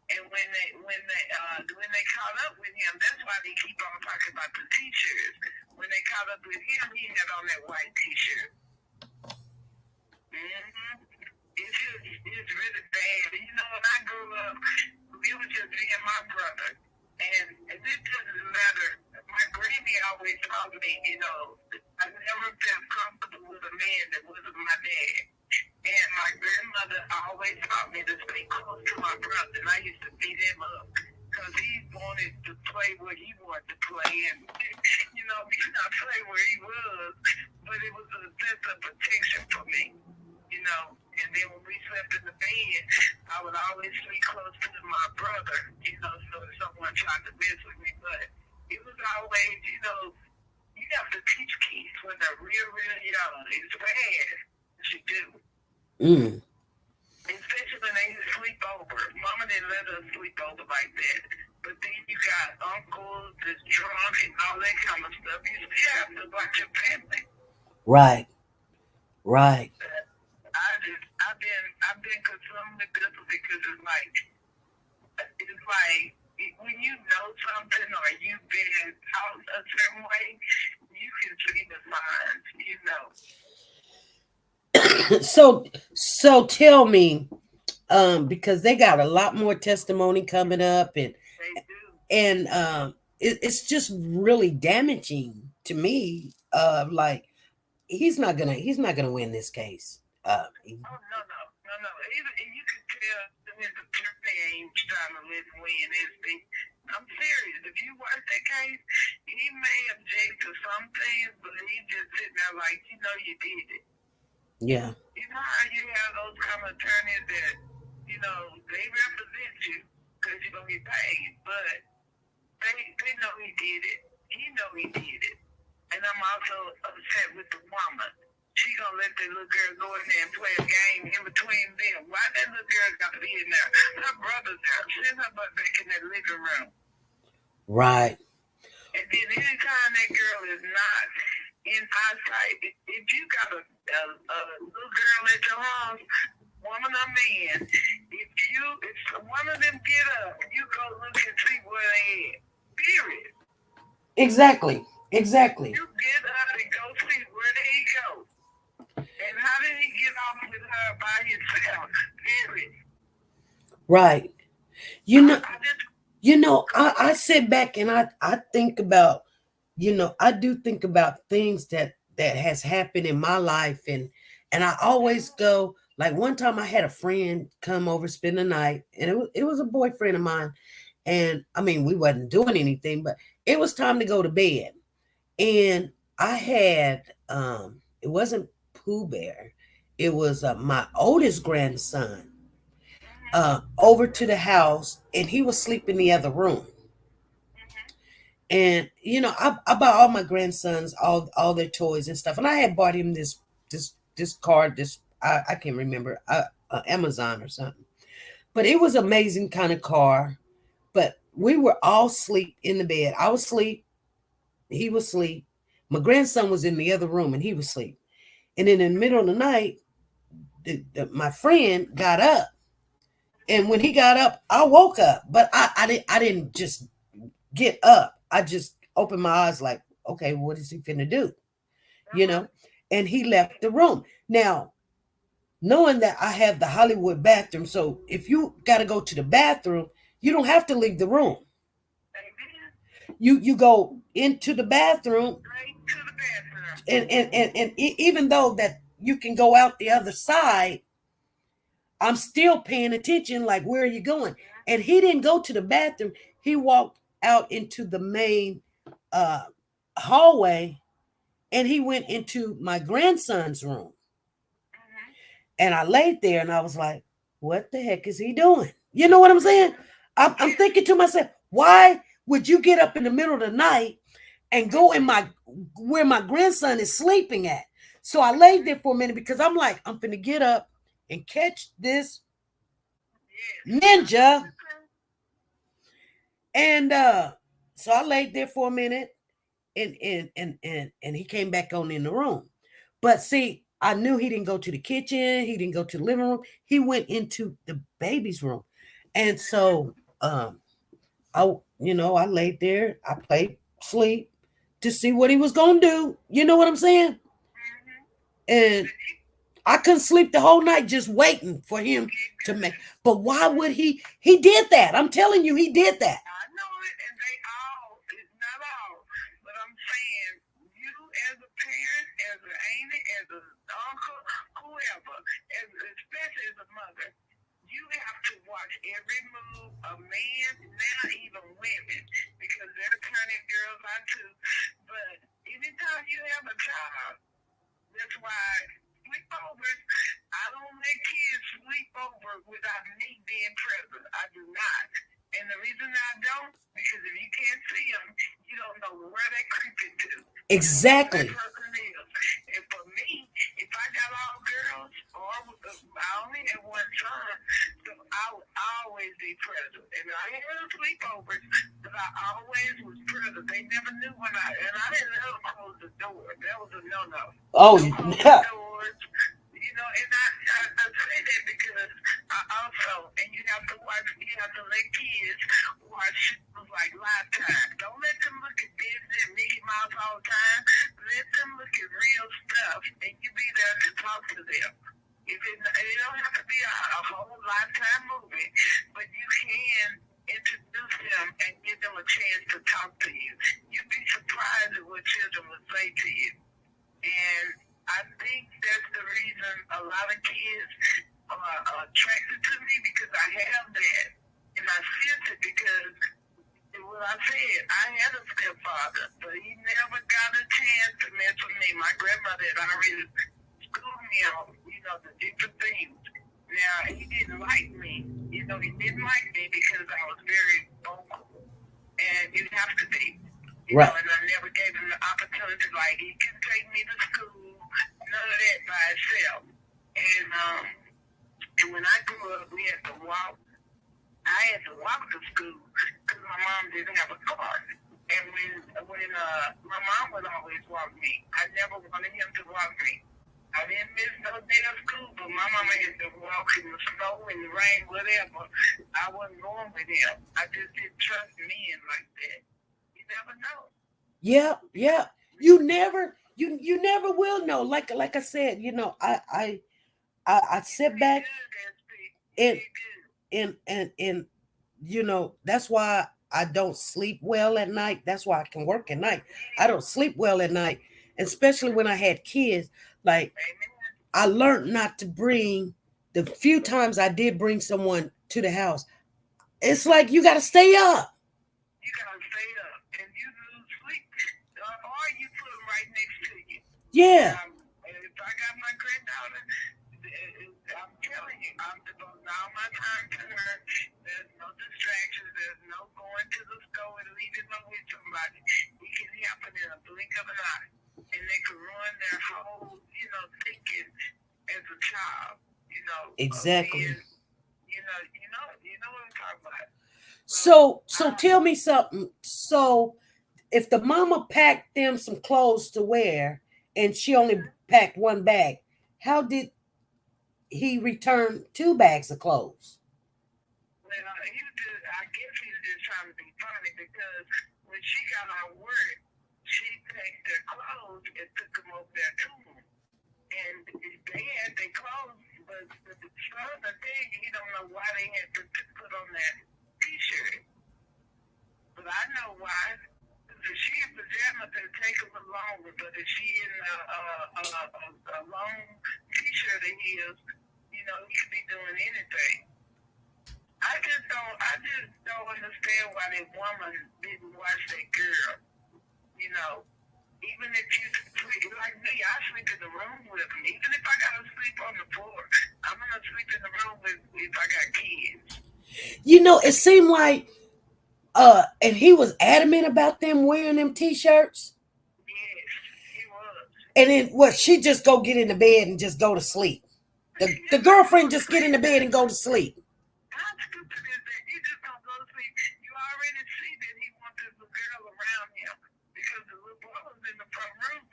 And when they caught up with him, that's why they keep on talking about the T-shirts. When they caught up with him, he had on that white T-shirt. It's really bad. You know, when I grew up, we was just me and my brother. And this doesn't matter. My granny always taught me, you know, I never felt comfortable with a man that wasn't my dad. And my grandmother always taught me to stay close to my brother. And I used to beat him up because he wanted to play where he wanted to play. And, you know, he not play where he was, but it was a sense of protection for me, you know. And then when we slept in the bed, I would always sleep close to my brother, you know, so if someone tried to mess with me. But it was always, you know, you have to teach kids when they're real, real young. It's bad. You do. Especially when they sleep over. Mama didn't let us sleep over like that. But then you got uncles that's drunk and all that kind of stuff. You still have to watch your family. Right. Right. I've been concerned with this because it's like when you know something or you've been taught a certain way, you can see the signs, you know. So tell me, because they got a lot more testimony coming up, and it's just really damaging to me. Like he's not gonna win this case. No. Even you can tell when the attorney ain't trying to let him win. I'm serious. If you watch that case, he may object to some things, but he just sitting there like, you know, you did it. Yeah. You know how you have those kind of attorneys that, you know, they represent you because you're going to get paid, but they know he did it. He know he did it. And I'm also upset with the woman. She gonna let that little girl go in there and play a game in between them. Why that little girl got to be in there? Her brother's there. Send her butt back in that living room. Right. And then anytime that girl is not in eyesight, if you got a little girl at your house, woman or man, if one of them get up, you go look and see where they at. Period. Exactly. You get up and go see where they go. And how did he get off with her by himself? Period. Right. I sit back and I think about, I do think about things that has happened in my life, and I always go, like one time I had a friend come over, spend the night, and it was a boyfriend of mine, and I mean we wasn't doing anything, but it was time to go to bed, and I had it wasn't Pooh Bear, it was my oldest grandson over to the house, and he was sleeping in the other room. And I bought all my grandsons all their toys and stuff, and I had bought him this card, I can't remember, Amazon or something, but it was amazing kind of car. But we were all asleep in the bed. I was asleep, he was asleep, my grandson was in the other room and he was asleep. And then in the middle of the night, my friend got up, and when he got up, I woke up, but I didn't just get up. I just opened my eyes like, okay, what is he finna do? And he left the room. Now, knowing that I have the Hollywood bathroom, so if you got to go to the bathroom, you don't have to leave the room. You go into the bathroom, and even though that you can go out the other side, I'm still paying attention, like, where are you going? And he didn't go to the bathroom. He walked out into the main hallway, and he went into my grandson's room. And I laid there and I was like, what the heck is he doing? You know what I'm saying? I'm thinking to myself, why would you get up in the middle of the night and go in where my grandson is sleeping at? So I laid there for a minute because I'm like, I'm finna get up and catch this ninja. And so I laid there for a minute, and he came back on in the room. But see, I knew he didn't go to the kitchen, he didn't go to the living room, he went into the baby's room. And so I laid there, I played sleep to see what he was gonna do. You know what I'm saying? And I couldn't sleep the whole night just waiting for him to make. But why would he? He did that. I'm telling you, he did that. I know it, and they all, it's not all, but I'm saying you as a parent, as an auntie, as an uncle, whoever, especially as a mother, you have to watch every move of men, now even women, because they're turning girls out too. But anytime you have a child, that's why sleepovers, I don't let kids sleep over without me being present. I do not. And the reason I don't, because if you can't see them, you don't know where they're creeping to. Exactly. And for me, if I got all girls, or I only had one son, so I would always be present. And I had sleepovers, but I always was present. They never knew when and I didn't let them close the door. That was a no-no. Oh, Close yeah. the doors. And I say that because I also, and you have to let kids watch shows like Lifetime. Don't let them look at Disney and Mickey Mouse all the time. Let them look at real stuff, and you be there to talk to them. It don't have to be a whole Lifetime movie, but you can introduce them and give them a chance to talk to you. You'd be surprised at what children will say to you. And I think that's the reason a lot of kids are attracted to me, because I have that. And I sense it because, what I said, I had a stepfather, but he never got a chance to mess with me. My grandmother had already schooled me on, the different things. Now, he didn't like me. He didn't like me because I was very vocal. And you have to be. Right. And I never gave him the opportunity, like, he couldn't take me to school, none of that by itself. And when I grew up, we had to walk. I had to walk to school because my mom didn't have a car. And when my mom would always walk me, I never wanted him to walk me. I didn't miss no day of school, but my mama had to walk in the snow, in the rain, whatever. I wasn't going with him. I just didn't trust men like that. You never know. Yeah. You never will know. Like I said, I sit back and that's why I don't sleep well at night. That's why I can work at night. I don't sleep well at night, especially when I had kids. Like, I learned not to bring, the few times I did bring someone to the house, it's like you got to stay up. You gotta stay up, and you lose sleep, or you put them right next to you. Yeah. And if I got my granddaughter, I'm telling you, I'm devoting all my time to her. There's no distractions. There's no going to the store and leaving them with somebody. It can happen in a blink of an eye, and they can ruin their whole, thinking as a child. Exactly. And, you know what I'm talking about. So tell me something. So if the mama packed them some clothes to wear and she only packed one bag, how did he return 2 bags of clothes? Well, I guess he was just trying to be funny, because when she got out of work, she packed their clothes and took them over there to him. And they had their clothes, but the other thing, he don't know why they had to put on that T-shirt. But I know why. If she in pajamas, it'd take a little longer. But if she in a long T-shirt of his, he could be doing anything. I just don't understand why that woman didn't watch that girl. Even if you sleep, like me, I sleep in the room with him. Even if I gotta sleep on the floor, I'm gonna sleep in the room if I got kids. It seemed like, and he was adamant about them wearing them T-shirts. Yes, he was. And then she just go get in the bed and just go to sleep. The girlfriend just get in the bed and go to sleep. How stupid is that? You just don't go to sleep. You already see that he wants this little girl around him, because the little boy was in the front room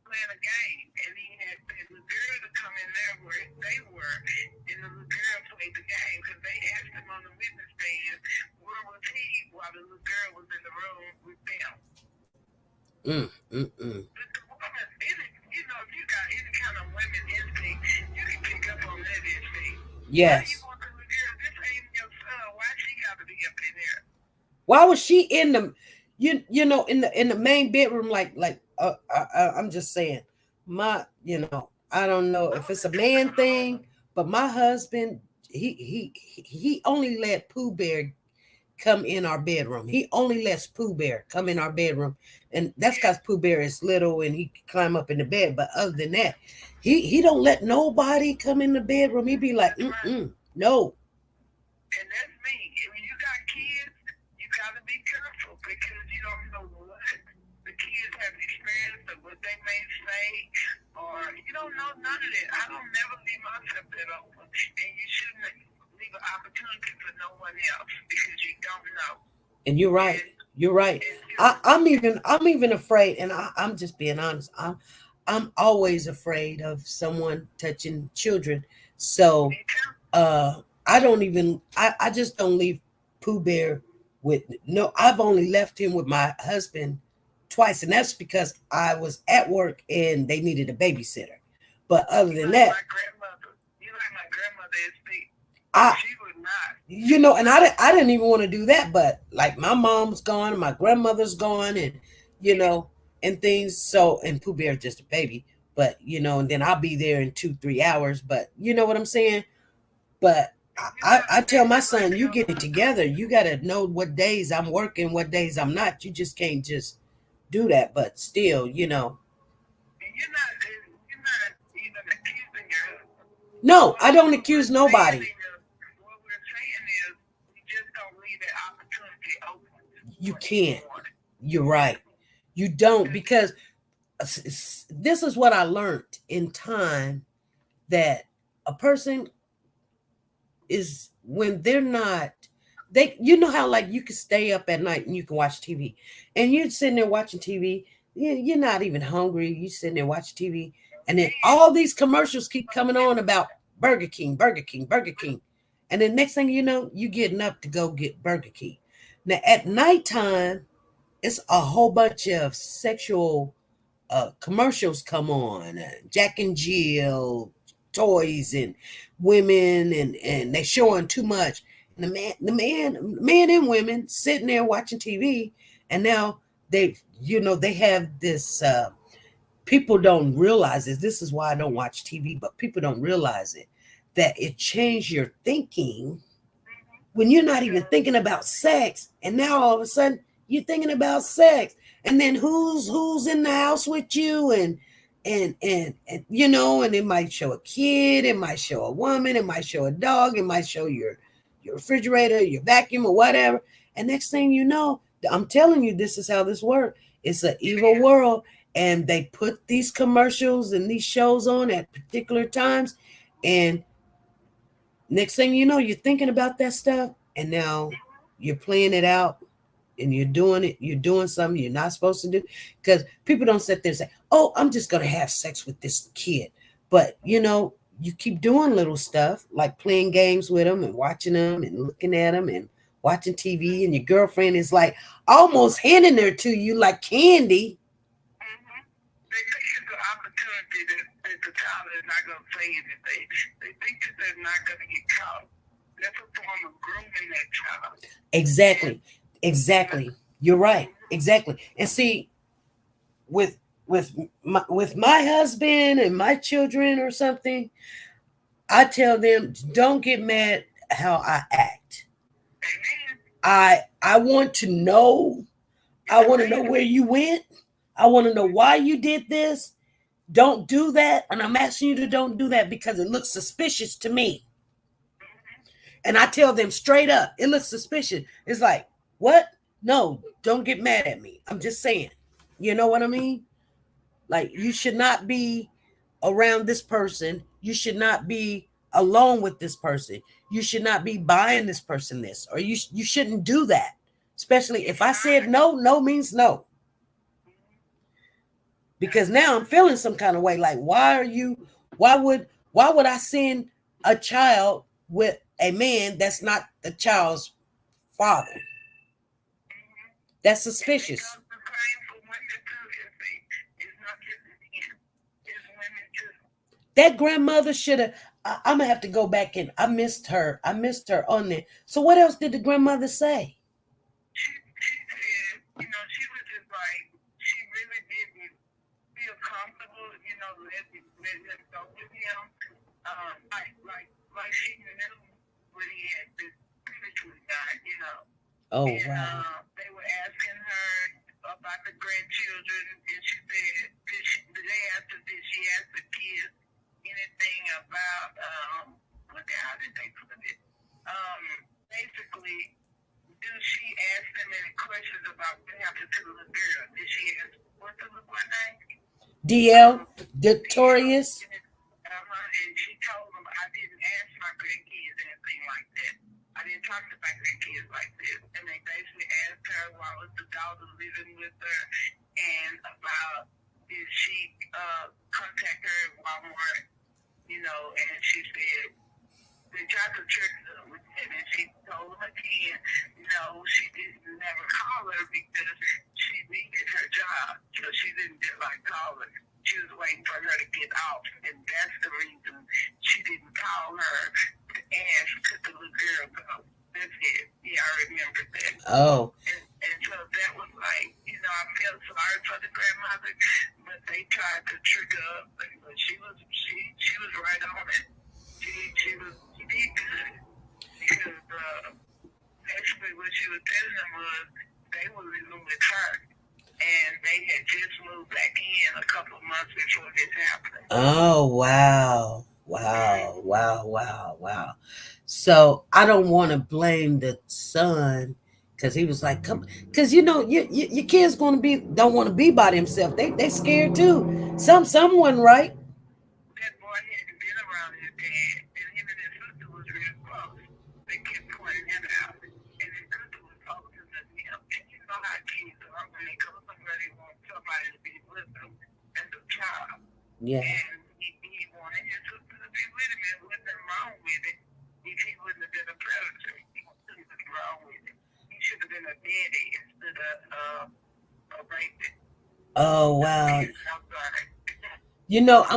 playing a game, and he had the little girl to come in there where they were, and the little girl played the game, because they asked him on the witness stand, where was he while the little girl was in the room with them? But the woman, if you got any kind of women instinct, you Yes. You want to look here? This ain't your son. Why she got to be up in there? Why was she in the, you know, in the main bedroom? I'm just saying, I don't know if it's a man thing, but my husband, he only let Pooh Bear come in our bedroom. He only lets Pooh Bear come in our bedroom, and that's because Pooh Bear is little and he can climb up in the bed. But other than that, he don't let nobody come in the bedroom. He be like, no. And that's me. When you got kids, you got to be careful because you don't know what the kids have experienced or what they may say, or you don't know none of that. I don't never leave myself that open, and you shouldn't leave an opportunity for no one else because you don't know. And you're right. You're right. I'm even afraid, and I'm just being honest. I'm always afraid of someone touching children. So I just don't leave Pooh Bear with no. I've only left him with my husband twice, and that's because I was at work and they needed a babysitter. But other than that, you like my grandmother is big. She would and not. I didn't even want to do that, but like my mom's gone and my grandmother's gone, and and things. So, and Pooh Bear's just a baby, but and then I'll be there in 2-3 hours. But you know what I'm saying? But I tell my son, you get it together. You got to know what days I'm working, what days I'm not. You just can't just do that. But still, And you're not even accusing your husband. No, I don't accuse nobody. What we're saying is, you just don't leave that opportunity open. You can't. You're right. You don't, because this is what I learned in time, that a person is, when they're not, how like you can stay up at night and you can watch TV and you're sitting there watching TV. You're not even hungry. You're sitting there watching TV. And then all these commercials keep coming on about Burger King, Burger King, Burger King. And then next thing you know, you getting up to go get Burger King. Now at nighttime, it's a whole bunch of sexual commercials come on. Jack and Jill, toys and women, and they showing too much. And the men and women sitting there watching TV, and now they have this. People don't realize this. This is why I don't watch TV, but people don't realize it, that it changed your thinking when you're not even thinking about sex, and now all of a sudden you're thinking about sex, and then who's in the house with you, and it might show a kid, it might show a woman, it might show a dog, it might show your refrigerator, your vacuum, or whatever. And next thing you know, I'm telling you, this is how this works. It's an evil world, and they put these commercials and these shows on at particular times, and next thing you know, you're thinking about that stuff, and now you're playing it out, and you're doing something you're not supposed to do. Because people don't sit there and say, oh, I'm just going to have sex with this kid. But, you keep doing little stuff like playing games with them and watching them and looking at them and watching TV. And your girlfriend is like almost handing her to you like candy. They think it's an opportunity that the child is not going to say anything. They think that they're not going to get caught. That's a form of grooming that child. Exactly. You're right. Exactly. And see, with my husband and my children or something, I tell them, don't get mad how I act. I want to know. I want to know where you went. I want to know why you did this. Don't do that. And I'm asking you to don't do that because it looks suspicious to me. And I tell them straight up, it looks suspicious. It's like, what? No, don't get mad at me. I'm just saying. You know what I mean? Like, you should not be around this person. You should not be alone with this person. You should not be buying this person this. Or you shouldn't do that. Especially if I said no, no means no. Because now I'm feeling some kind of way. Like, why would I send a child with a man that's not the child's father? That's suspicious. That grandmother should have, I'm gonna have to go back and I missed her on there. So what else did the grandmother say? She said, she was just like, she really didn't feel comfortable, letting him go with him. Like she knew when he had this previously died. Oh, And wow. they were asking her about the grandchildren, and she said, the day after this, she asked the kids anything about, how did they put it? Basically, she asked them any questions about what happened to the little girl? Did she ask what's the little boy's name? DL, Victorious. And she told them I didn't ask my grandkids anything like that. I didn't talk to my grandkids like this. And they basically asked her why was the daughter living with her and about did she contact her at Walmart, and she said they tried to trick her with that, and she told them again, no, she didn't never call her because she needed her job, so she didn't just call her. She was waiting for her to get off, and that's the reason she didn't call her to ask could the little girl go. That's it. Yeah, I remember that. Oh. And so that was like, I felt sorry for the grandmother, but they tried to trick her up, but she was right on it. She did good because basically what she was telling them was they were living with her. And they had just moved back in a couple of months before this happened. Oh, wow. Wow. So I don't want to blame the son because he was like, come, because your kid's don't want to be by themselves. They scared too. Someone, right? That boy hadn't been around his dad, and him and his sister was real close. They kept pointing him out, and his sister was older than him. And you know how kids are when they go somewhere, they want somebody to be with them as a child. Yeah. And he wanted his sister to be with him, and there wasn't nothing wrong with it if he wouldn't have been a predator. He wasn't nothing wrong with it. He should have been a daddy instead of a rapist. Oh, wow. I'm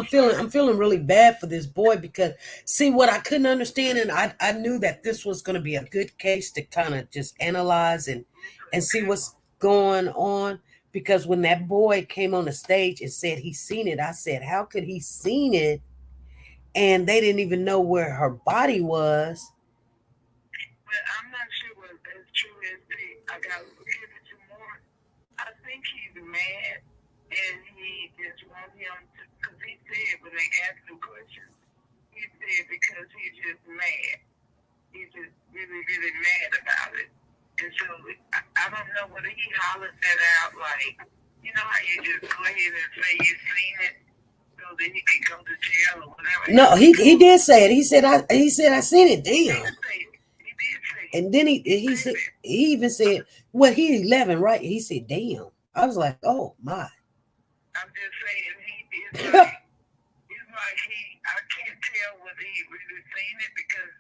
sorry. I'm feeling really bad for this boy because see what I couldn't understand, and I knew that this was going to be a good case to kind of just analyze and see what's going on, because when that boy came on the stage and said he seen it, I said, how could he seen it and they didn't even know where her body was? But I'm not sure what that's true as I got to give it to more. I think he's mad and he just wants him to, because he said when they asked him questions, he said because he's just mad. He's just really, really mad about it. And so I don't know whether he hollered that out like, you know how you just go ahead and say you've seen it so then you can go to jail or whatever. No, he did say it. He said I seen it. Damn. He did say it. And then he said, he even said, well, he's 11, right? He said, damn. I was like, oh my. I'm just saying he's like I can't tell whether he really seen it because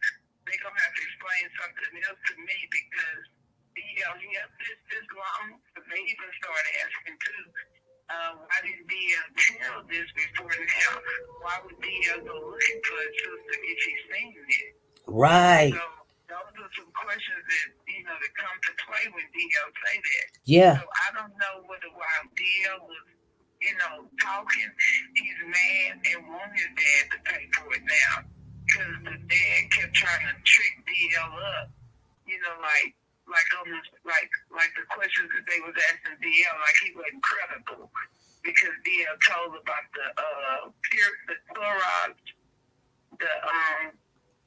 they're gonna have to explain something else to me because he has this long. They even started asking too, why didn't DL tell this before now? Why would DL go looking for his sister if he's seen it? Right. So those are some questions that that come to play when DL say that. Yeah. So I don't know whether while DL was talking, he's mad and want his dad to pay for it now because the dad kept trying to trick DL up, like on this, like the questions that they was asking DL, like he wasn't credible because DL told about the chlorides,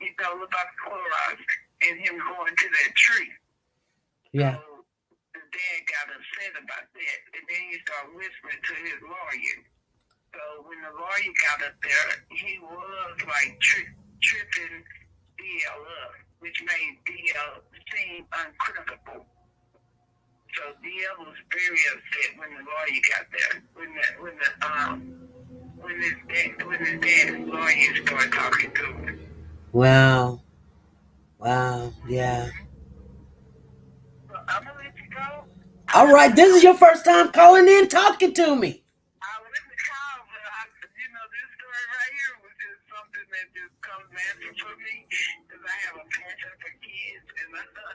he told about the chlorides and him going to that tree. Yeah. So, the dad got upset about that, and then he started whispering to his lawyer. So when the lawyer got up there, he was like tripping DL up, which made DL seem uncredible. So DL was very upset when the lawyer got there. When his dad's lawyer started talking to him. Wow, yeah. So I'm gonna let you go. All right, this is your first time calling in talking to me. I was in the car, but this story right here was just something that just comes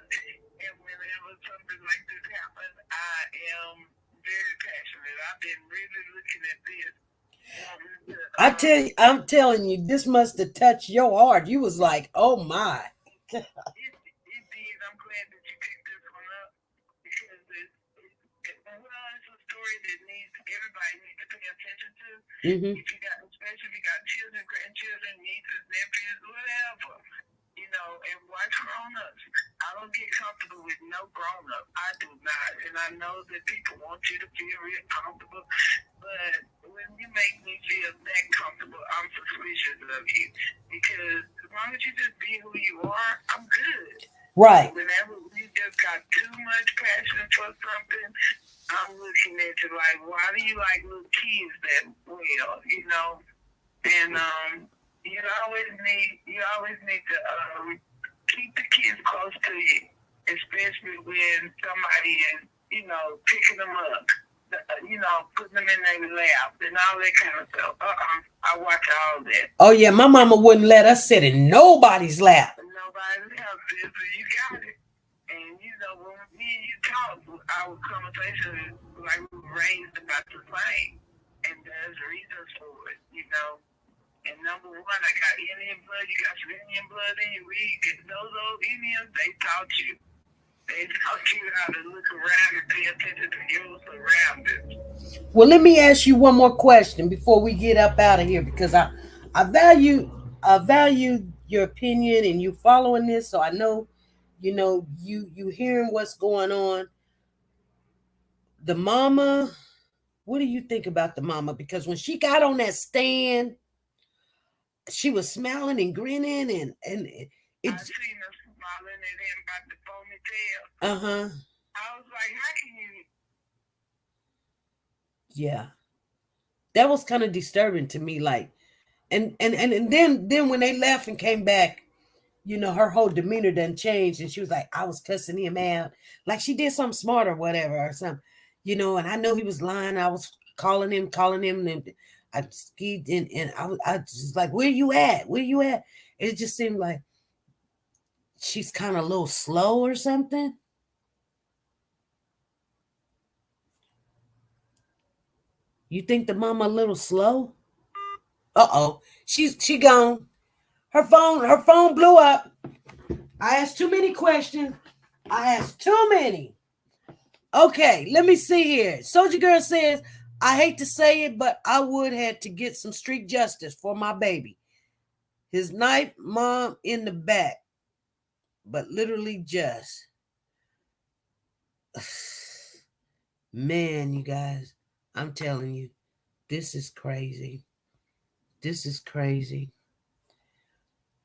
And whenever something like this happens, I am very passionate. I've been really looking at this. I'm telling you, this must have touched your heart. You was like, oh my. It did. I'm glad that you picked this one up because it's a story that everybody needs to pay attention to. Mm-hmm. Especially if you got children, grandchildren, nieces, nephews, whatever. And watch grown-ups. I don't get comfortable with no grown-up. I do not. And I know that people want you to feel real comfortable. But when you make me feel that comfortable, I'm suspicious of you. Because as long as you just be who you are, I'm good. Right. Whenever you just got too much passion for something, I'm looking at you like, why do you like little kids that well, And you always need to keep the kids close to you, especially when somebody is, picking them up, putting them in their lap and all that kind of stuff. I watch all that. Oh yeah, my mama wouldn't let us sit in nobody's lap. Nobody's lap, so you got it. And when me and you talk, our conversation like we were raised about the same, and there's reasons for it, And number one, I got Indian blood. You got some Indian blood in you. Those old Indians, they taught you. They taught you how to look around and pay attention to your surroundings. Well, let me ask you one more question before we get up out of here, because I value your opinion and you following this, so I know, you hearing what's going on. The mama, what do you think about the mama? Because when she got on that stand, she was smiling and grinning, and I seen her smiling at him about the ponytail. I was like, how can you? Yeah, that was kind of disturbing to me. Like, and then when they left and came back, her whole demeanor done changed, and she was like, I was cussing him out, like she did something smart or whatever or something, and I know he was lying. I was calling him, and I skied in, and I just like, where you at? It just seemed like she's kind of a little slow or something. You think the mama a little slow? Uh-oh. She gone. Her phone blew up. I asked too many questions. Okay, let me see here. Soldier Girl says, I hate to say it, but I would have to get some street justice for my baby. His knife, mom in the back. But literally just. Man, you guys, I'm telling you, this is crazy.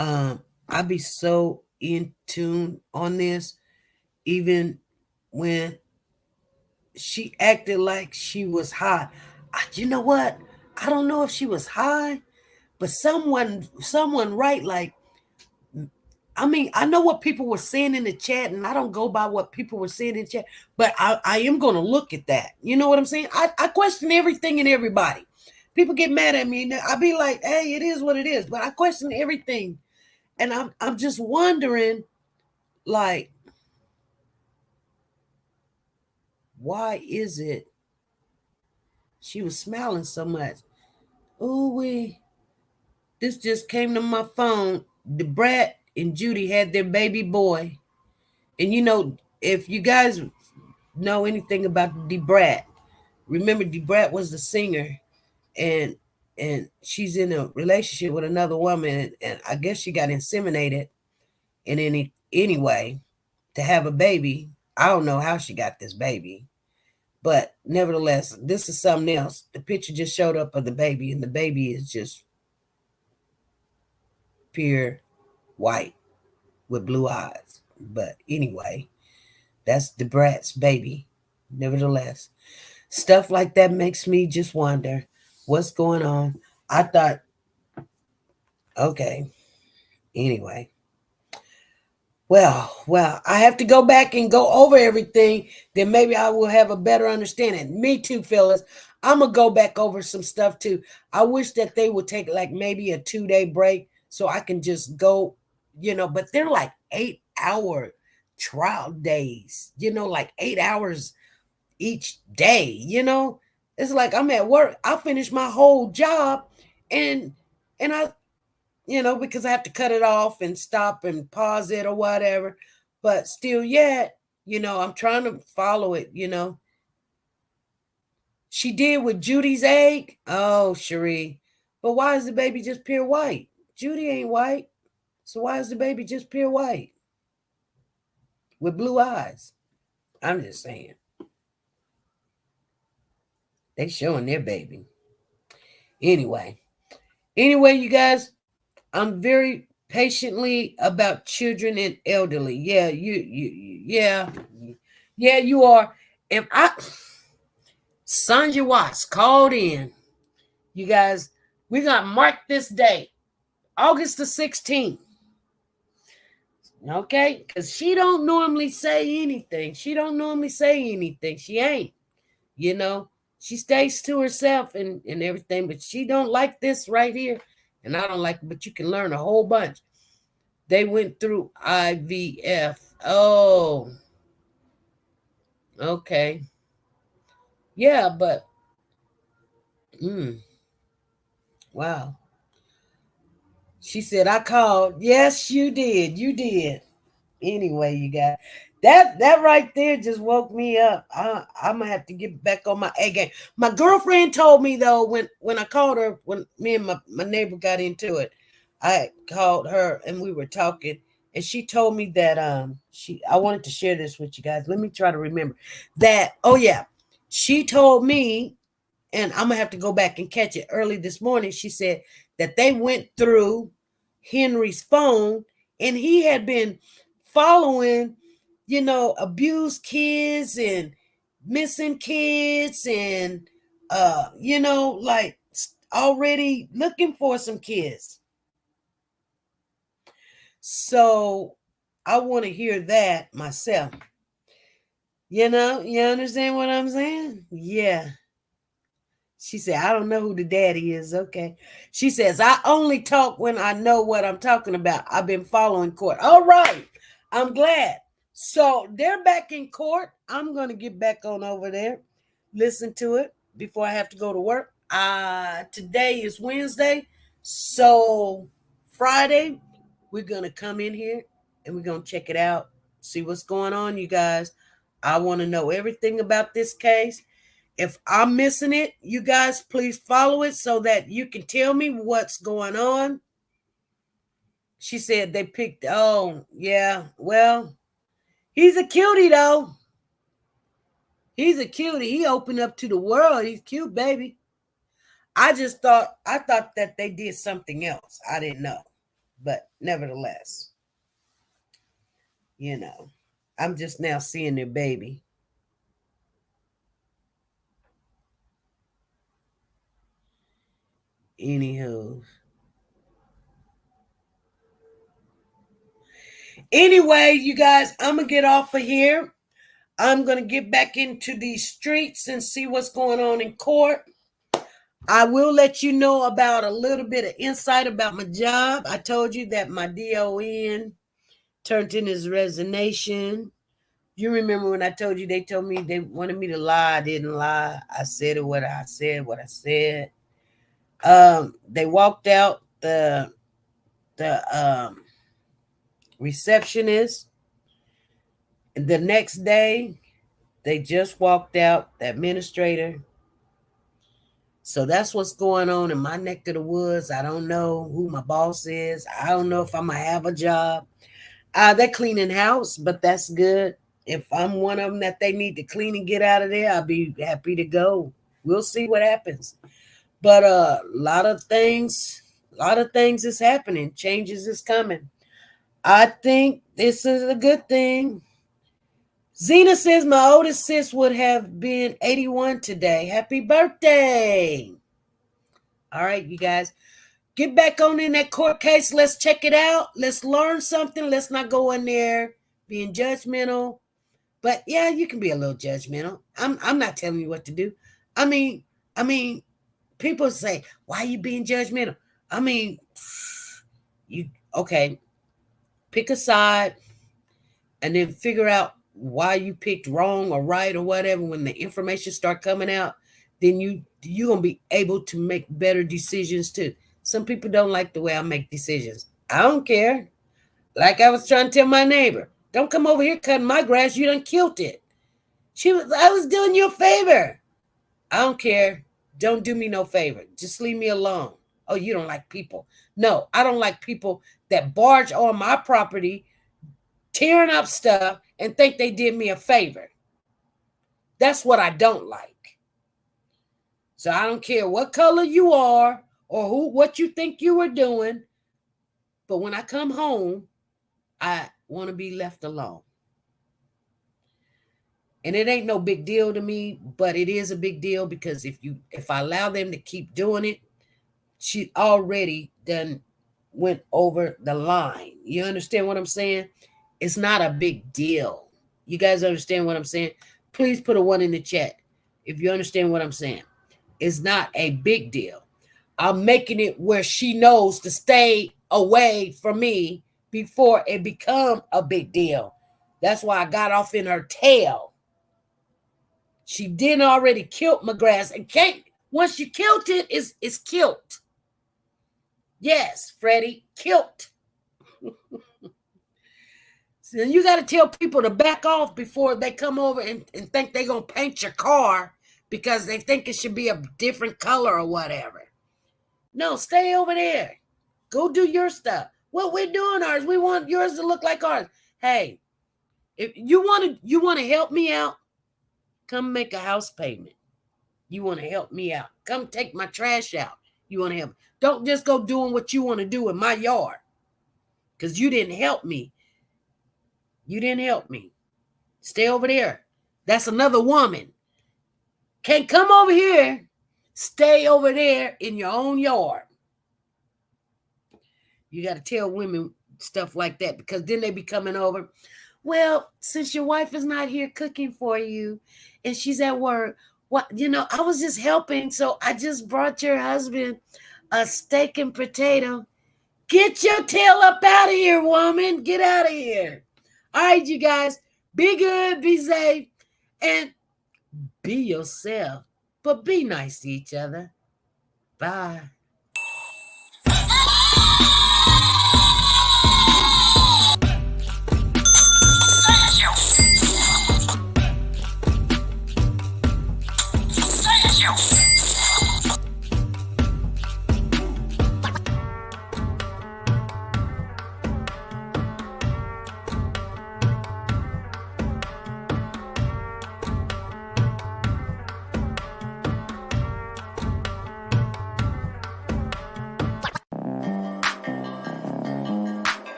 I be so in tune on this, even when she acted like she was high. You know what? I don't know if she was high, but someone right, like, I mean, I know what people were saying in the chat, and I don't go by what people were saying in the chat, but I am going to look at that. You know what I'm saying? I question everything and everybody. People get mad at me, and I be like, hey, it is what it is, but I question everything. And I'm just wondering, like, why is it she was smiling so much? Ooh, this just came to my phone. The Brat and Judy had their baby boy. And if you guys know anything about the Brat, remember the Brat was the singer, and she's in a relationship with another woman, and I guess she got inseminated. And anyway, to have a baby, I don't know how she got this baby, but nevertheless, this is something else. The picture just showed up of the baby, and the baby is just pure white with blue eyes. But anyway, that's the Brat's baby. Nevertheless, stuff like that makes me just wonder what's going on. I thought, okay, anyway. Well, I have to go back and go over everything. Then maybe I will have a better understanding. Me too, Phyllis. I'm going to go back over some stuff too. I wish that they would take like maybe a 2-day break so I can just go, but they're like 8-hour trial days, like 8 hours each day, It's like I'm at work. I finish my whole job and I, because I have to cut it off and stop and pause it or whatever. But still yet, I'm trying to follow it. She did with Judy's egg. Oh, Cherie. But why is the baby just pure white? Judy ain't white. So why is the baby just pure white? With blue eyes. I'm just saying. They showing their baby. Anyway, you guys, I'm very patiently about children and elderly. Yeah, you are. If AllishaWatts called in, you guys, we got marked this day, August the 16th. Okay, because she don't normally say anything. She ain't, She stays to herself and everything, but she don't like this right here. And I don't like it, but you can learn a whole bunch. They went through IVF. Oh, okay. Yeah, but, wow. She said, I called. Yes, you did. Anyway, you guys, that right there just woke me up. I'm gonna have to get back on my A game. My girlfriend told me though, when I called her, when me and my neighbor got into it, I called her and we were talking, and she told me that I wanted to share this with you guys. Let me try to remember that. Oh yeah, she told me, and I'm gonna have to go back and catch it early this morning. She said that they went through Henry's phone, and he had been following, abused kids and missing kids and, like already looking for some kids. So I want to hear that myself. You understand what I'm saying? Yeah. She said, I don't know who the daddy is. Okay. She says, I only talk when I know what I'm talking about. I've been following court. All right. I'm glad. So they're back in court. I'm going to get back on over there, listen to it before I have to go to work. Today is Wednesday. So Friday, we're going to come in here and we're going to check it out, see what's going on, you guys. I want to know everything about this case. If I'm missing it, you guys please follow it so that you can tell me what's going on. She said they picked, oh, yeah, well, he's a cutie, though. He's a cutie. He opened up to the world. He's cute, baby. I thought that they did something else. I didn't know. But nevertheless, I'm just now seeing their baby. Anywho. Anyway, you guys, I'm going to get off of here. I'm going to get back into these streets and see what's going on in court. I will let you know about a little bit of insight about my job. I told you that my DON turned in his resignation. You remember when I told you they told me they wanted me to lie? I didn't lie. I said what I said. They walked out the receptionist. The next day, they just walked out the administrator. So that's what's going on in my neck of the woods. I don't know who my boss is. I don't know if I'm going to have a job. They're cleaning house, but that's good. If I'm one of them that they need to clean and get out of there, I'll be happy to go. We'll see what happens. But a lot of things is happening. Changes is coming. I think this is a good thing. Zena says my oldest sis would have been 81 today. Happy birthday. All right, you guys. Get back on in that court case. Let's check it out. Let's learn something. Let's not go in there being judgmental. But yeah, you can be a little judgmental. I'm not telling you what to do. I mean, people say, why are you being judgmental? I mean, okay, pick a side. and then figure out why you picked wrong or right or whatever, when the information start coming out, then you're going to be able to make better decisions too. Some people don't like the way I make decisions. I don't care. Like I was trying to tell my neighbor, don't come over here cutting my grass. You done killed it. I was doing you a favor. I don't care. Don't do me no favor. Just leave me alone. Oh, you don't like people. No, I don't like people that barge on my property, tearing up stuff, and think they did me a favor. That's what I don't like. So I don't care what color you are or what you think you were doing. But when I come home, I want to be left alone. And it ain't no big deal to me, but it is a big deal because if I allow them to keep doing it, she already done went over the line. You understand what I'm saying? It's not a big deal. You guys understand what I'm saying? Please put a 1 in the chat if you understand what I'm saying. It's not a big deal. I'm making it where she knows to stay away from me before it become a big deal. That's why I got off in her tail. She didn't already kill my grass, and can't. Once you killed it, it's killed. Yes, Freddie, killed. So you got to tell people to back off before they come over and think they're going to paint your car because they think it should be a different color or whatever. No, stay over there. Go do your stuff. What we're doing ours, we want yours to look like ours. Hey, if you want to help me out, come make a house payment. You want to help me out. Come take my trash out. You want to help. Don't just go doing what you want to do in my yard because you didn't help me. You didn't help me. Stay over there. That's another woman. Can't come over here. Stay over there in your own yard. You got to tell women stuff like that because then they be coming over. Well, since your wife is not here cooking for you and she's at work, I was just helping. So I just brought your husband a steak and potato. Get your tail up out of here, woman. Get out of here. All right, you guys, be good, be safe, and be yourself, but be nice to each other. Bye.